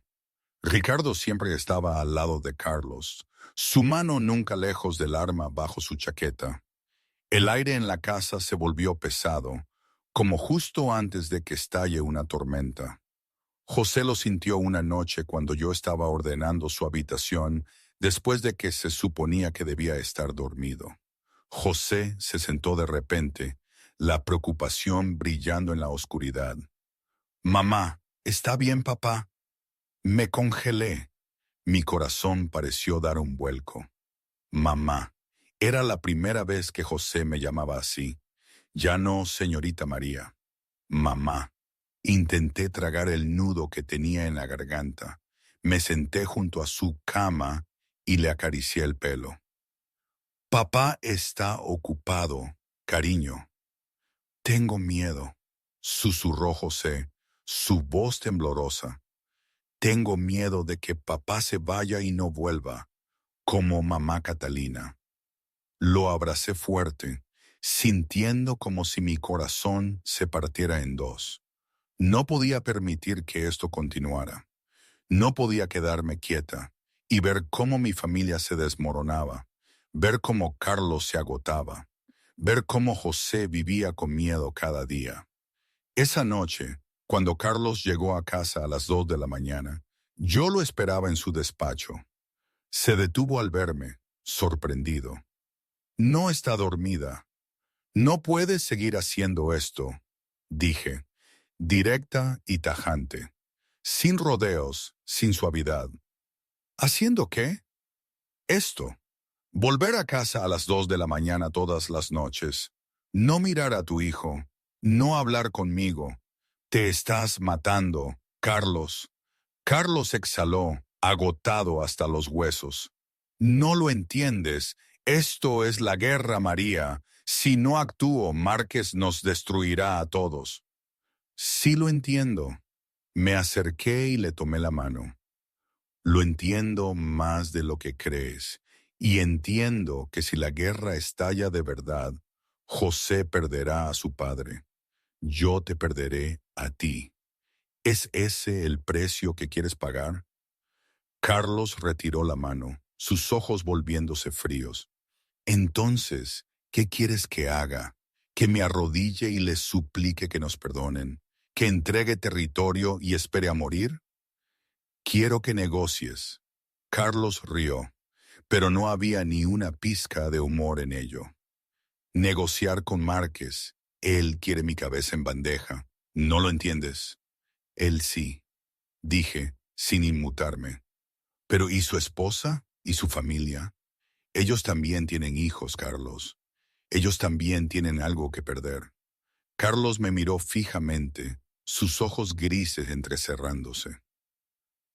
Ricardo siempre estaba al lado de Carlos, su mano nunca lejos del arma bajo su chaqueta. El aire en la casa se volvió pesado, como justo antes de que estalle una tormenta. José lo sintió una noche cuando yo estaba ordenando su habitación después de que se suponía que debía estar dormido. José se sentó de repente, la preocupación brillando en la oscuridad. «Mamá, ¿está bien, papá?» Me congelé. Mi corazón pareció dar un vuelco. Mamá. Era la primera vez que José me llamaba así. Ya no, señorita María. Mamá. Intenté tragar el nudo que tenía en la garganta. Me senté junto a su cama y le acaricié el pelo. Papá está ocupado, cariño. Tengo miedo, susurró José, su voz temblorosa. Tengo miedo de que papá se vaya y no vuelva, como mamá Catalina. Lo abracé fuerte, sintiendo como si mi corazón se partiera en dos. No podía permitir que esto continuara. No podía quedarme quieta y ver cómo mi familia se desmoronaba, ver cómo Carlos se agotaba, ver cómo José vivía con miedo cada día. Esa noche, cuando Carlos llegó a casa a las 2 de la mañana, yo lo esperaba en su despacho. Se detuvo al verme, sorprendido. «No está dormida. No puedes seguir haciendo esto», dije, directa y tajante, sin rodeos, sin suavidad. ¿Haciendo qué? Esto. Volver a casa a las 2 de la mañana todas las noches. No mirar a tu hijo. No hablar conmigo. Te estás matando, Carlos. Carlos exhaló, agotado hasta los huesos. No lo entiendes. Esto es la guerra, María. Si no actúo, Márquez nos destruirá a todos. Sí lo entiendo. Me acerqué y le tomé la mano. Lo entiendo más de lo que crees, y entiendo que si la guerra estalla de verdad, José perderá a su padre. Yo te perderé a ti. ¿Es ese el precio que quieres pagar? Carlos retiró la mano, sus ojos volviéndose fríos. Entonces, ¿qué quieres que haga? ¿Que me arrodille y les suplique que nos perdonen? ¿Que entregue territorio y espere a morir? Quiero que negocies. Carlos rió, pero no había ni una pizca de humor en ello. Negociar con Márquez. Él quiere mi cabeza en bandeja. ¿No lo entiendes? Él sí, dije, sin inmutarme. Pero ¿y su esposa? ¿Y su familia? Ellos también tienen hijos, Carlos. Ellos también tienen algo que perder. Carlos me miró fijamente, sus ojos grises entrecerrándose.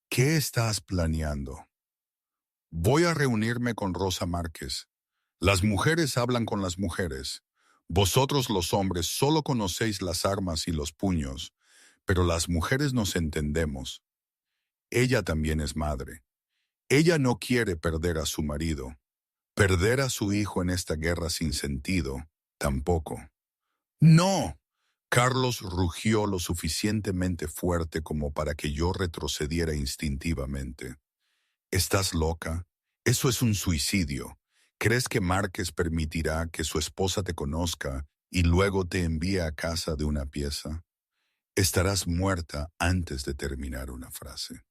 ¿Qué estás planeando? Voy a reunirme con Rosa Márquez. Las mujeres hablan con las mujeres. Vosotros los hombres solo conocéis las armas y los puños, pero las mujeres nos entendemos. Ella también es madre. Ella no quiere perder a su marido. Perder a su hijo en esta guerra sin sentido, tampoco. ¡No! Carlos rugió lo suficientemente fuerte como para que yo retrocediera instintivamente. ¿Estás loca? Eso es un suicidio. ¿Crees que Márquez permitirá que su esposa te conozca y luego te envíe a casa de una pieza? Estarás muerta antes de terminar una frase.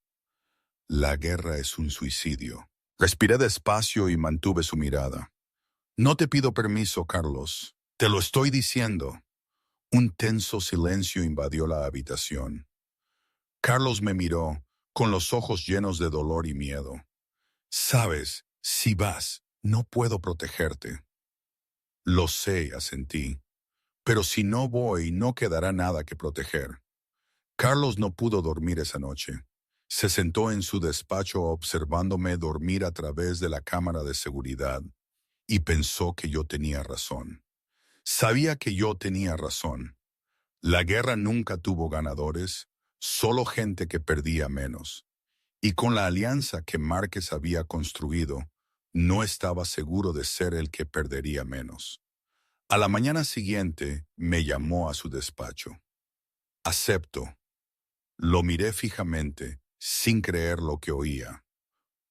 La guerra es un suicidio. Respiré despacio y mantuve su mirada. No te pido permiso, Carlos. Te lo estoy diciendo. Un tenso silencio invadió la habitación. Carlos me miró, con los ojos llenos de dolor y miedo. Sabes, si vas, no puedo protegerte. Lo sé, asentí. Pero si no voy, no quedará nada que proteger. Carlos no pudo dormir esa noche. Se sentó en su despacho observándome dormir a través de la cámara de seguridad y pensó que yo tenía razón. Sabía que yo tenía razón. La guerra nunca tuvo ganadores, solo gente que perdía menos. Y con la alianza que Márquez había construido, no estaba seguro de ser el que perdería menos. A la mañana siguiente me llamó a su despacho. Acepto. Lo miré fijamente, sin creer lo que oía.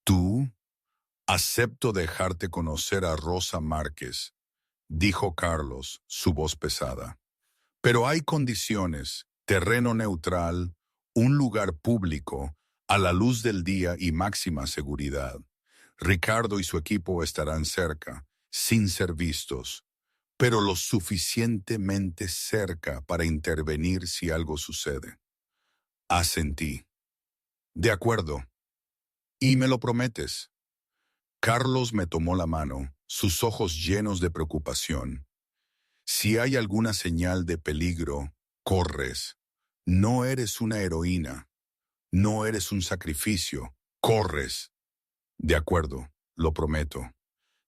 ¿Tú? Acepto dejarte conocer a Rosa Márquez, dijo Carlos, su voz pesada. Pero hay condiciones, terreno neutral, un lugar público, a la luz del día y máxima seguridad. Ricardo y su equipo estarán cerca, sin ser vistos, pero lo suficientemente cerca para intervenir si algo sucede. Asentí. De acuerdo. ¿Y me lo prometes? Carlos me tomó la mano, sus ojos llenos de preocupación. Si hay alguna señal de peligro, corres. No eres una heroína. No eres un sacrificio. Corres. De acuerdo, lo prometo.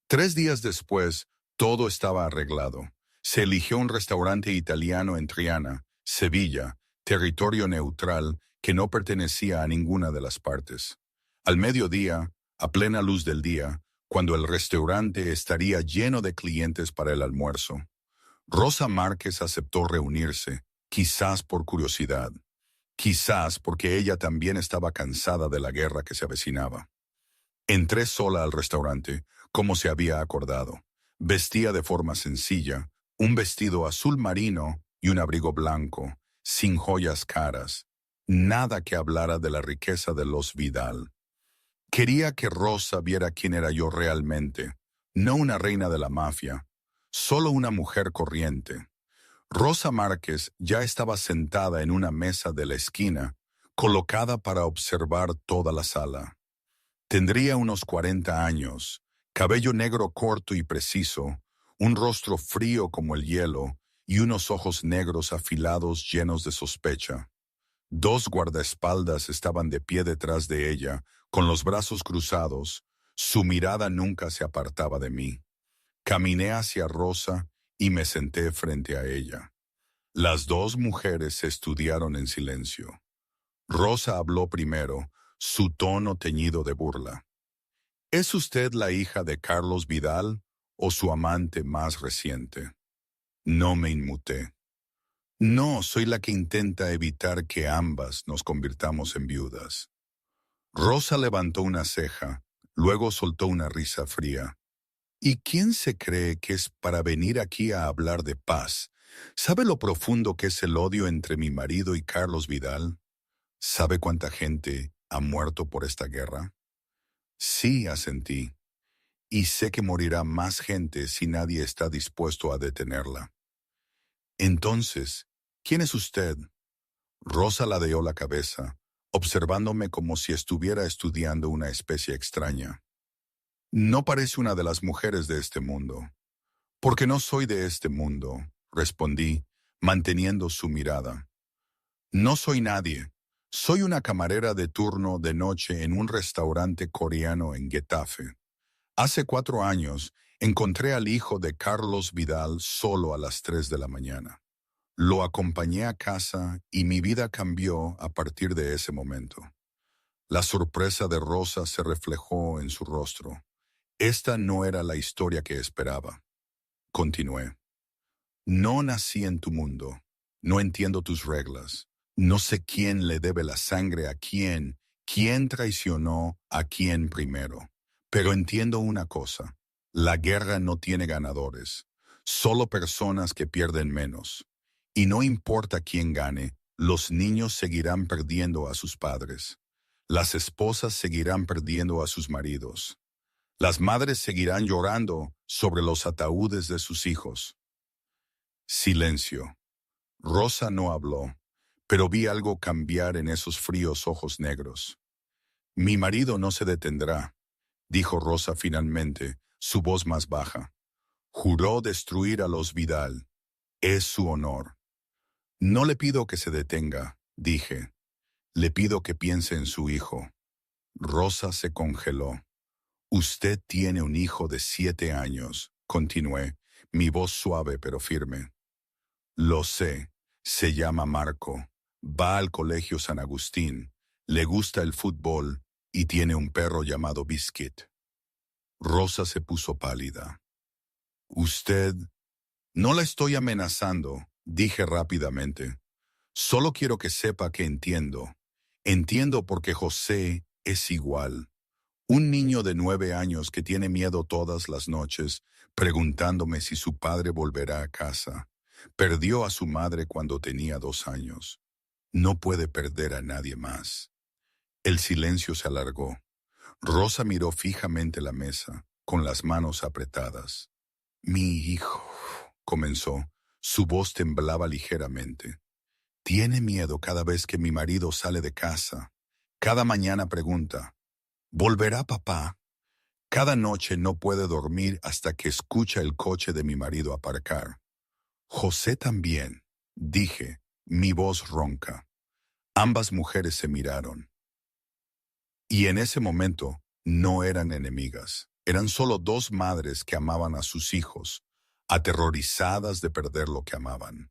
3 días después, todo estaba arreglado. Se eligió un restaurante italiano en Triana, Sevilla, territorio neutral que no pertenecía a ninguna de las partes. Al mediodía, a plena luz del día, cuando el restaurante estaría lleno de clientes para el almuerzo, Rosa Márquez aceptó reunirse, quizás por curiosidad, quizás porque ella también estaba cansada de la guerra que se avecinaba. Entré sola al restaurante, como se había acordado. Vestía de forma sencilla, un vestido azul marino y un abrigo blanco, sin joyas caras. Nada que hablara de la riqueza de los Vidal. Quería que Rosa viera quién era yo realmente, no una reina de la mafia, solo una mujer corriente. Rosa Márquez ya estaba sentada en una mesa de la esquina, colocada para observar toda la sala. Tendría unos 40 años, cabello negro corto y preciso, un rostro frío como el hielo y unos ojos negros afilados llenos de sospecha. 2 guardaespaldas estaban de pie detrás de ella, con los brazos cruzados. Su mirada nunca se apartaba de mí. Caminé hacia Rosa y me senté frente a ella. Las 2 mujeres se estudiaron en silencio. Rosa habló primero, su tono teñido de burla. ¿Es usted la hija de Carlos Vidal o su amante más reciente? No me inmuté. No, soy la que intenta evitar que ambas nos convirtamos en viudas. Rosa levantó una ceja, luego soltó una risa fría. ¿Y quién se cree que es para venir aquí a hablar de paz? ¿Sabe lo profundo que es el odio entre mi marido y Carlos Vidal? ¿Sabe cuánta gente ha muerto por esta guerra? Sí, asentí. Y sé que morirá más gente si nadie está dispuesto a detenerla. Entonces, ¿quién es usted? Rosa ladeó la cabeza, observándome como si estuviera estudiando una especie extraña. No parece una de las mujeres de este mundo. Porque no soy de este mundo, respondí, manteniendo su mirada. No soy nadie. Soy una camarera de turno de noche en un restaurante coreano en Getafe. Hace 4 años encontré al hijo de Carlos Vidal solo a las 3 de la mañana. Lo acompañé a casa y mi vida cambió a partir de ese momento. La sorpresa de Rosa se reflejó en su rostro. Esta no era la historia que esperaba. Continué. No nací en tu mundo. No entiendo tus reglas. No sé quién le debe la sangre a quién traicionó a quién primero. Pero entiendo una cosa. La guerra no tiene ganadores, solo personas que pierden menos. Y no importa quién gane, los niños seguirán perdiendo a sus padres. Las esposas seguirán perdiendo a sus maridos. Las madres seguirán llorando sobre los ataúdes de sus hijos. Silencio. Rosa no habló, pero vi algo cambiar en esos fríos ojos negros. Mi marido no se detendrá, dijo Rosa finalmente, su voz más baja. Juró destruir a los Vidal. Es su honor. No le pido que se detenga, dije. Le pido que piense en su hijo. Rosa se congeló. Usted tiene un hijo de 7 años, continué, mi voz suave pero firme. Lo sé, se llama Marco, va al colegio San Agustín, le gusta el fútbol y tiene un perro llamado Biscuit. Rosa se puso pálida. Usted... No la estoy amenazando, dije rápidamente. Solo quiero que sepa que entiendo. Entiendo porque José es igual. Un niño de 9 años que tiene miedo todas las noches, preguntándome si su padre volverá a casa. Perdió a su madre cuando tenía 2 años. No puede perder a nadie más. El silencio se alargó. Rosa miró fijamente la mesa, con las manos apretadas. Mi hijo, comenzó. Su voz temblaba ligeramente. Tiene miedo cada vez que mi marido sale de casa. Cada mañana pregunta, ¿volverá papá? Cada noche no puede dormir hasta que escucha el coche de mi marido aparcar. José también, dije, mi voz ronca. Ambas mujeres se miraron. Y en ese momento no eran enemigas. Eran solo 2 madres que amaban a sus hijos, aterrorizadas de perder lo que amaban.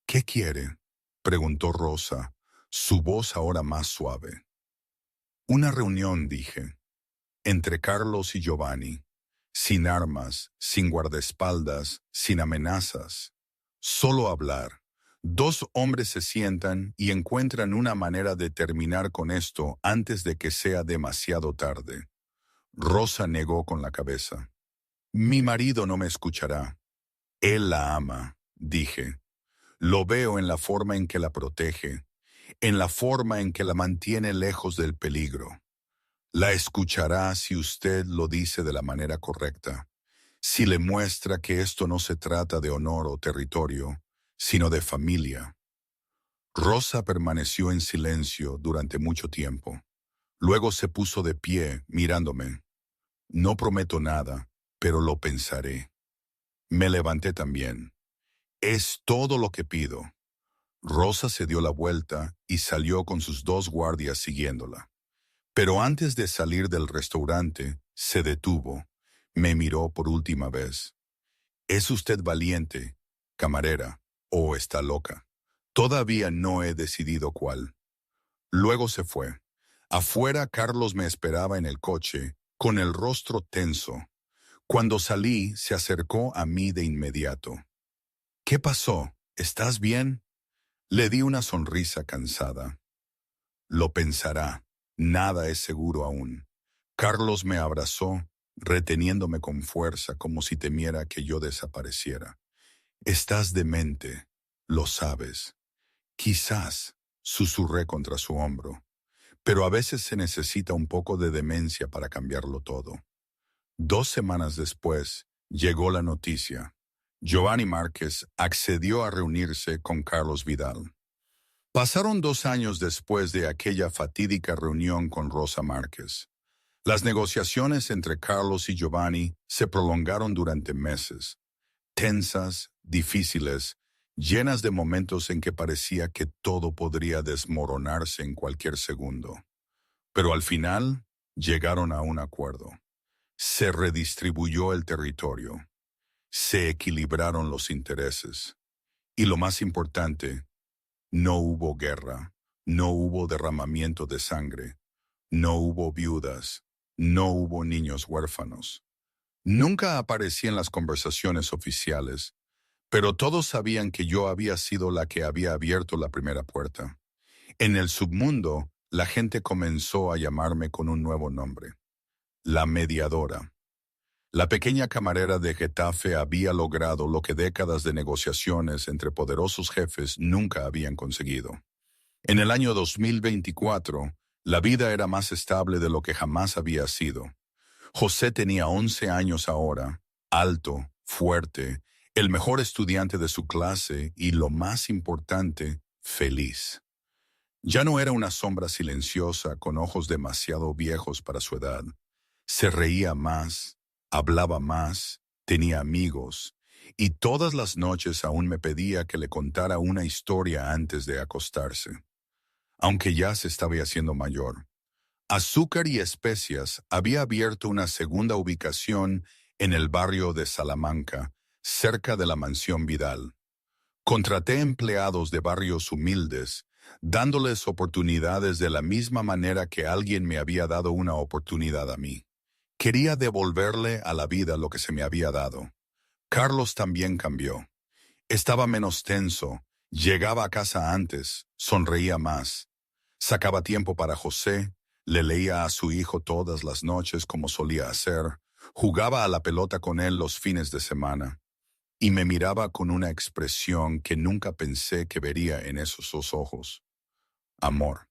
¿Qué quiere?, preguntó Rosa, su voz ahora más suave. Una reunión, dije, entre Carlos y Giovanni, sin armas, sin guardaespaldas, sin amenazas. Solo hablar. 2 hombres se sientan y encuentran una manera de terminar con esto antes de que sea demasiado tarde. Rosa negó con la cabeza. Mi marido no me escuchará. Él la ama, dije. Lo veo en la forma en que la protege, en la forma en que la mantiene lejos del peligro. La escuchará si usted lo dice de la manera correcta, si le muestra que esto no se trata de honor o territorio, sino de familia. Rosa permaneció en silencio durante mucho tiempo. Luego se puso de pie, mirándome. No prometo nada, pero lo pensaré. Me levanté también. Es todo lo que pido. Rosa se dio la vuelta y salió con sus 2 guardias siguiéndola. Pero antes de salir del restaurante, se detuvo. Me miró por última vez. ¿Es usted valiente, camarera, o está loca? Todavía no he decidido cuál. Luego se fue. Afuera Carlos me esperaba en el coche, con el rostro tenso. Cuando salí, se acercó a mí de inmediato. ¿Qué pasó? ¿Estás bien? Le di una sonrisa cansada. Lo pensará. Nada es seguro aún. Carlos me abrazó, reteniéndome con fuerza como si temiera que yo desapareciera. Estás demente, lo sabes. Quizás, susurré contra su hombro. Pero a veces se necesita un poco de demencia para cambiarlo todo. 2 semanas después, llegó la noticia. Giovanni Márquez accedió a reunirse con Carlos Vidal. Pasaron 2 años después de aquella fatídica reunión con Rosa Márquez. Las negociaciones entre Carlos y Giovanni se prolongaron durante meses, tensas, difíciles, llenas de momentos en que parecía que todo podría desmoronarse en cualquier segundo. Pero al final llegaron a un acuerdo. Se redistribuyó el territorio, se equilibraron los intereses y lo más importante, no hubo guerra, no hubo derramamiento de sangre, no hubo viudas, no hubo niños huérfanos. Nunca aparecí en las conversaciones oficiales, pero todos sabían que yo había sido la que había abierto la primera puerta. En el submundo, la gente comenzó a llamarme con un nuevo nombre, la mediadora. La pequeña camarera de Getafe había logrado lo que décadas de negociaciones entre poderosos jefes nunca habían conseguido. En el año 2024, la vida era más estable de lo que jamás había sido. José tenía 11 años ahora, alto, fuerte, el mejor estudiante de su clase y, lo más importante, feliz. Ya no era una sombra silenciosa con ojos demasiado viejos para su edad. Se reía más, hablaba más, tenía amigos, y todas las noches aún me pedía que le contara una historia antes de acostarse. Aunque ya se estaba haciendo mayor. Azúcar y Especias había abierto una segunda ubicación en el barrio de Salamanca, cerca de la Mansión Vidal. Contraté empleados de barrios humildes, dándoles oportunidades de la misma manera que alguien me había dado una oportunidad a mí. Quería devolverle a la vida lo que se me había dado. Carlos también cambió. Estaba menos tenso, llegaba a casa antes, sonreía más. Sacaba tiempo para José, le leía a su hijo todas las noches como solía hacer, jugaba a la pelota con él los fines de semana, y me miraba con una expresión que nunca pensé que vería en esos dos ojos. Amor.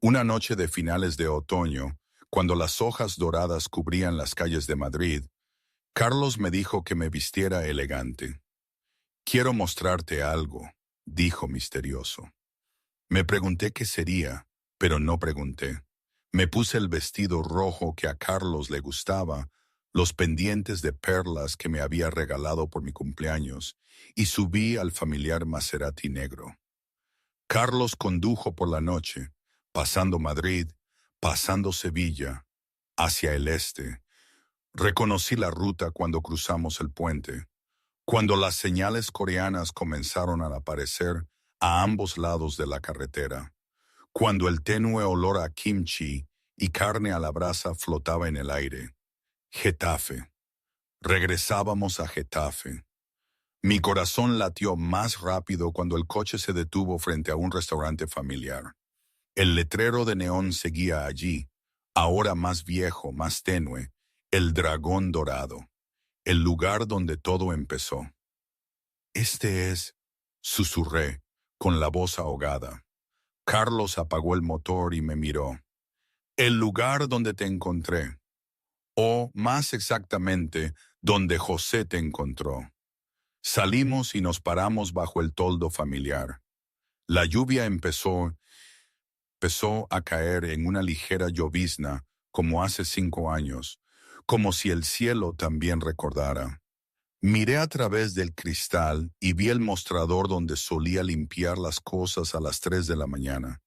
Una noche de finales de otoño, cuando las hojas doradas cubrían las calles de Madrid, Carlos me dijo que me vistiera elegante. Quiero mostrarte algo, dijo misterioso. Me pregunté qué sería, pero no pregunté. Me puse el vestido rojo que a Carlos le gustaba, los pendientes de perlas que me había regalado por mi cumpleaños, y subí al familiar Maserati negro. Carlos condujo por la noche, pasando Madrid, pasando Sevilla, hacia el este. Reconocí la ruta cuando cruzamos el puente, cuando las señales coreanas comenzaron a aparecer a ambos lados de la carretera, cuando el tenue olor a kimchi y carne a la brasa flotaba en el aire. Getafe. Regresábamos a Getafe. Mi corazón latió más rápido cuando el coche se detuvo frente a un restaurante familiar. El letrero de neón seguía allí, ahora más viejo, más tenue, el dragón dorado, el lugar donde todo empezó. Este es, susurré, con la voz ahogada. Carlos apagó el motor y me miró. El lugar donde te encontré, o más exactamente, donde José te encontró. Salimos y nos paramos bajo el toldo familiar. La lluvia empezó a caer en una ligera llovizna como hace 5 años, como si el cielo también recordara. Miré a través del cristal y vi el mostrador donde solía limpiar las cosas a las 3 de la mañana.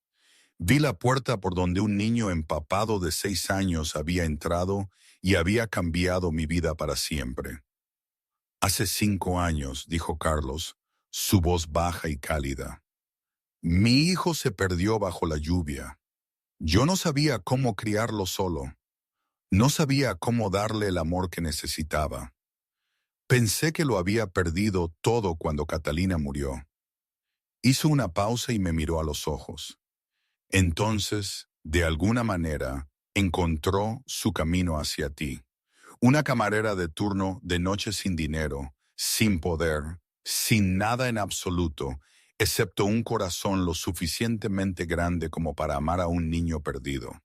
Vi la puerta por donde un niño empapado de 6 años había entrado y había cambiado mi vida para siempre. Hace 5 años, dijo Carlos, su voz baja y cálida. Mi hijo se perdió bajo la lluvia. Yo no sabía cómo criarlo solo. No sabía cómo darle el amor que necesitaba. Pensé que lo había perdido todo cuando Catalina murió. Hizo una pausa y me miró a los ojos. Entonces, de alguna manera, encontró su camino hacia ti. Una camarera de turno de noche sin dinero, sin poder, sin nada en absoluto, excepto un corazón lo suficientemente grande como para amar a un niño perdido.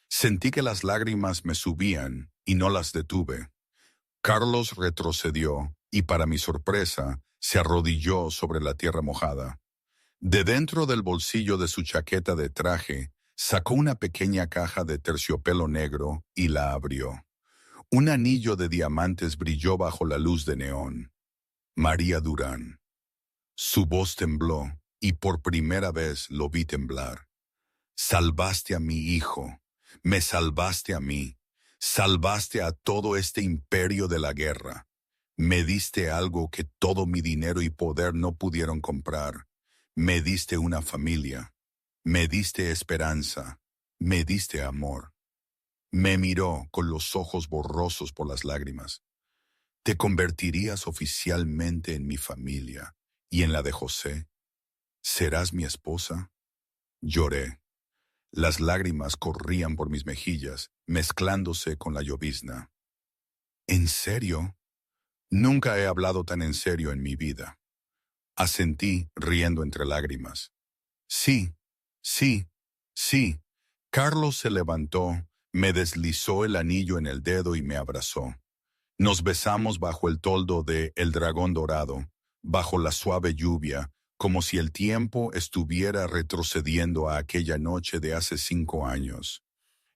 Sentí que las lágrimas me subían y no las detuve. Carlos retrocedió y, para mi sorpresa, se arrodilló sobre la tierra mojada. De dentro del bolsillo de su chaqueta de traje, sacó una pequeña caja de terciopelo negro y la abrió. Un anillo de diamantes brilló bajo la luz de neón. María Durán. Su voz tembló y por primera vez lo vi temblar. Salvaste a mi hijo, me salvaste a mí, salvaste a todo este imperio de la guerra. Me diste algo que todo mi dinero y poder no pudieron comprar. Me diste una familia, me diste esperanza, me diste amor. Me miró con los ojos borrosos por las lágrimas. Te convertirías oficialmente en mi familia y en la de José. ¿Serás mi esposa? Lloré. Las lágrimas corrían por mis mejillas, mezclándose con la llovizna. ¿En serio? Nunca he hablado tan en serio en mi vida. Asentí, riendo entre lágrimas. Sí, sí, sí. Carlos se levantó, me deslizó el anillo en el dedo y me abrazó. Nos besamos bajo el toldo de El Dragón Dorado, bajo la suave lluvia, como si el tiempo estuviera retrocediendo a aquella noche de hace 5 años.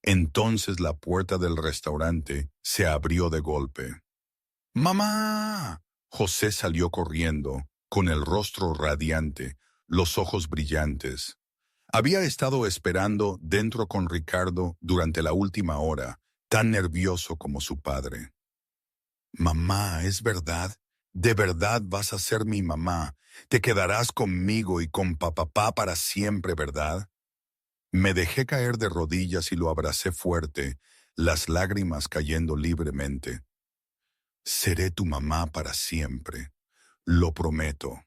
Entonces la puerta del restaurante se abrió de golpe. ¡Mamá! José salió corriendo, con el rostro radiante, los ojos brillantes. Había estado esperando dentro con Ricardo durante la última hora, tan nervioso como su padre. Mamá, ¿es verdad? ¿De verdad vas a ser mi mamá? ¿Te quedarás conmigo y con papá para siempre, verdad? Me dejé caer de rodillas y lo abracé fuerte, las lágrimas cayendo libremente. Seré tu mamá para siempre, lo prometo.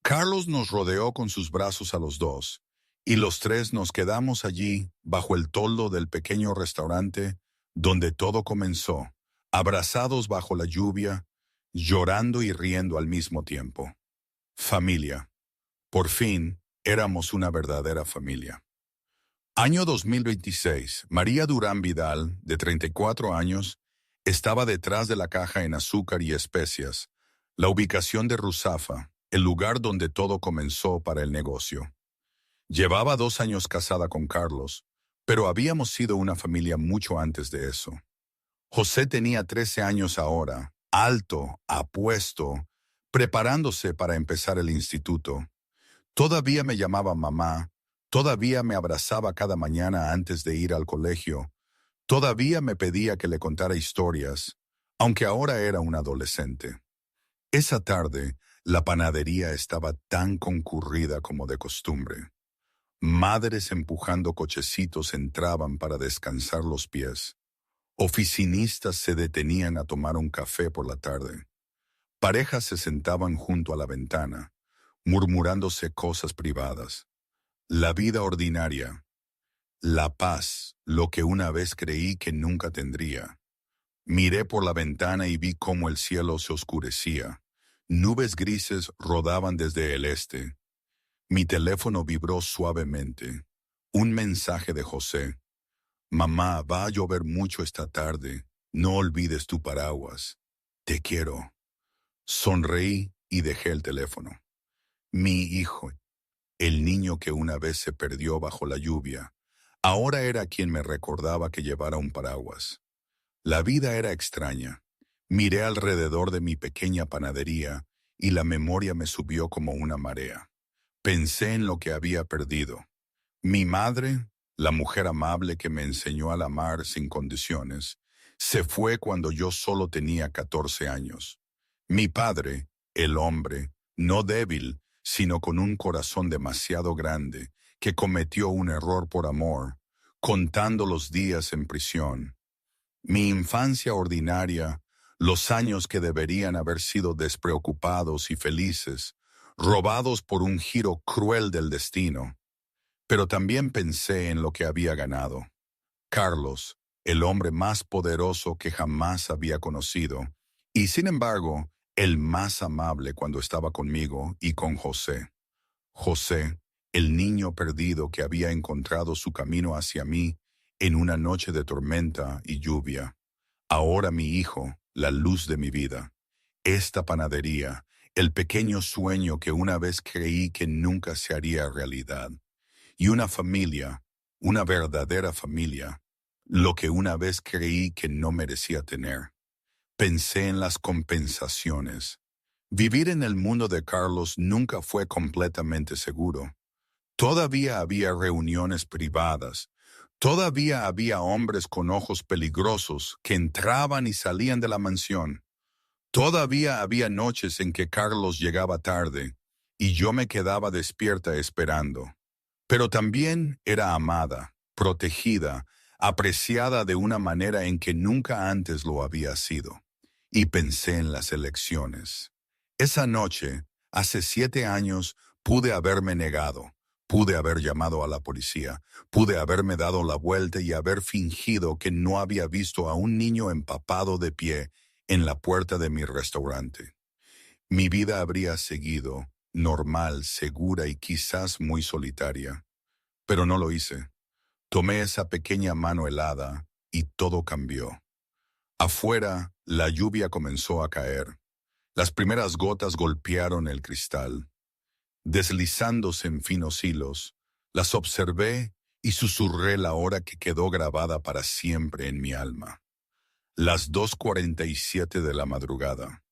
Carlos nos rodeó con sus brazos a los dos, y los tres nos quedamos allí, bajo el toldo del pequeño restaurante, donde todo comenzó, abrazados bajo la lluvia, llorando y riendo al mismo tiempo. Familia. Por fin, éramos una verdadera familia. Año 2026. María Durán Vidal, de 34 años, estaba detrás de la caja en azúcar y especias, la ubicación de Ruzafa, el lugar donde todo comenzó para el negocio. Llevaba 2 años casada con Carlos, pero habíamos sido una familia mucho antes de eso. José tenía 13 años ahora, alto, apuesto, preparándose para empezar el instituto. Todavía me llamaba mamá, todavía me abrazaba cada mañana antes de ir al colegio, todavía me pedía que le contara historias, aunque ahora era un adolescente. Esa tarde, la panadería estaba tan concurrida como de costumbre. Madres empujando cochecitos entraban para descansar los pies. Oficinistas se detenían a tomar un café por la tarde. Parejas se sentaban junto a la ventana, murmurándose cosas privadas. La vida ordinaria, la paz, lo que una vez creí que nunca tendría. Miré por la ventana y vi cómo el cielo se oscurecía. Nubes grises rodaban desde el este. Mi teléfono vibró suavemente. Un mensaje de José. Mamá, va a llover mucho esta tarde. No olvides tu paraguas. Te quiero. Sonreí y dejé el teléfono. Mi hijo, el niño que una vez se perdió bajo la lluvia, ahora era quien me recordaba que llevara un paraguas. La vida era extraña. Miré alrededor de mi pequeña panadería y la memoria me subió como una marea. Pensé en lo que había perdido. Mi madre, la mujer amable que me enseñó a amar sin condiciones, se fue cuando yo solo tenía 14 años. Mi padre, el hombre, no débil, sino con un corazón demasiado grande, que cometió un error por amor, contando los días en prisión. Mi infancia ordinaria, los años que deberían haber sido despreocupados y felices, robados por un giro cruel del destino. Pero también pensé en lo que había ganado. Carlos, el hombre más poderoso que jamás había conocido, y sin embargo, el más amable cuando estaba conmigo y con José. José, el niño perdido que había encontrado su camino hacia mí en una noche de tormenta y lluvia. Ahora mi hijo, la luz de mi vida. Esta panadería, el pequeño sueño que una vez creí que nunca se haría realidad, y una familia, una verdadera familia, lo que una vez creí que no merecía tener. Pensé en las compensaciones. Vivir en el mundo de Carlos nunca fue completamente seguro. Todavía había reuniones privadas. Todavía había hombres con ojos peligrosos que entraban y salían de la mansión. Todavía había noches en que Carlos llegaba tarde y yo me quedaba despierta esperando. Pero también era amada, protegida, apreciada de una manera en que nunca antes lo había sido. Y pensé en las elecciones. Esa noche, hace 7 años, pude haberme negado, pude haber llamado a la policía, pude haberme dado la vuelta y haber fingido que no había visto a un niño empapado de pie en la puerta de mi restaurante. Mi vida habría seguido, normal, segura y quizás muy solitaria. Pero no lo hice. Tomé esa pequeña mano helada y todo cambió. Afuera, la lluvia comenzó a caer. Las primeras gotas golpearon el cristal. Deslizándose en finos hilos, las observé y susurré la hora que quedó grabada para siempre en mi alma. Las 2:47 de la madrugada.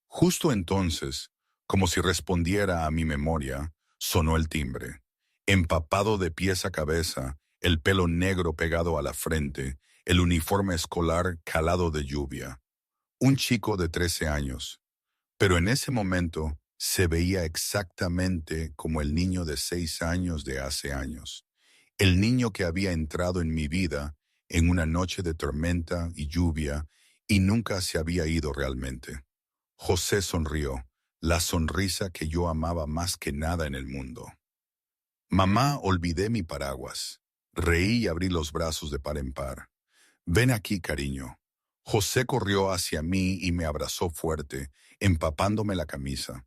Justo entonces, como si respondiera a mi memoria, sonó el timbre. Empapado de pies a cabeza, el pelo negro pegado a la frente, el uniforme escolar calado de lluvia. Un chico de 13 años. Pero en ese momento se veía exactamente como el niño de 6 años de hace años. El niño que había entrado en mi vida en una noche de tormenta y lluvia y nunca se había ido realmente. José sonrió, la sonrisa que yo amaba más que nada en el mundo. Mamá, olvidé mi paraguas. Reí y abrí los brazos de par en par. Ven aquí, cariño. José corrió hacia mí y me abrazó fuerte, empapándome la camisa.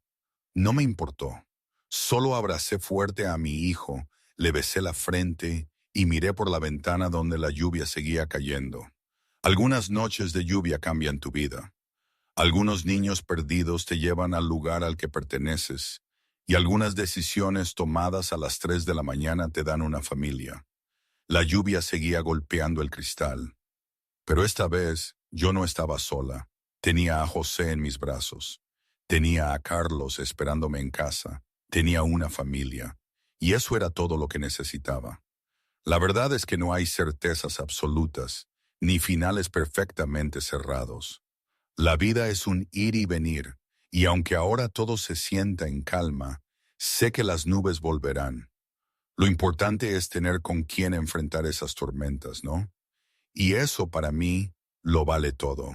No me importó. Solo abracé fuerte a mi hijo, le besé la frente y miré por la ventana donde la lluvia seguía cayendo. Algunas noches de lluvia cambian tu vida. Algunos niños perdidos te llevan al lugar al que perteneces, y algunas decisiones tomadas a las 3 de la mañana te dan una familia. La lluvia seguía golpeando el cristal, pero esta vez yo no estaba sola. Tenía a José en mis brazos. Tenía a Carlos esperándome en casa. Tenía una familia. Y eso era todo lo que necesitaba. La verdad es que no hay certezas absolutas, ni finales perfectamente cerrados. La vida es un ir y venir, y aunque ahora todo se sienta en calma, sé que las nubes volverán. Lo importante es tener con quién enfrentar esas tormentas, ¿no? Y eso para mí lo vale todo.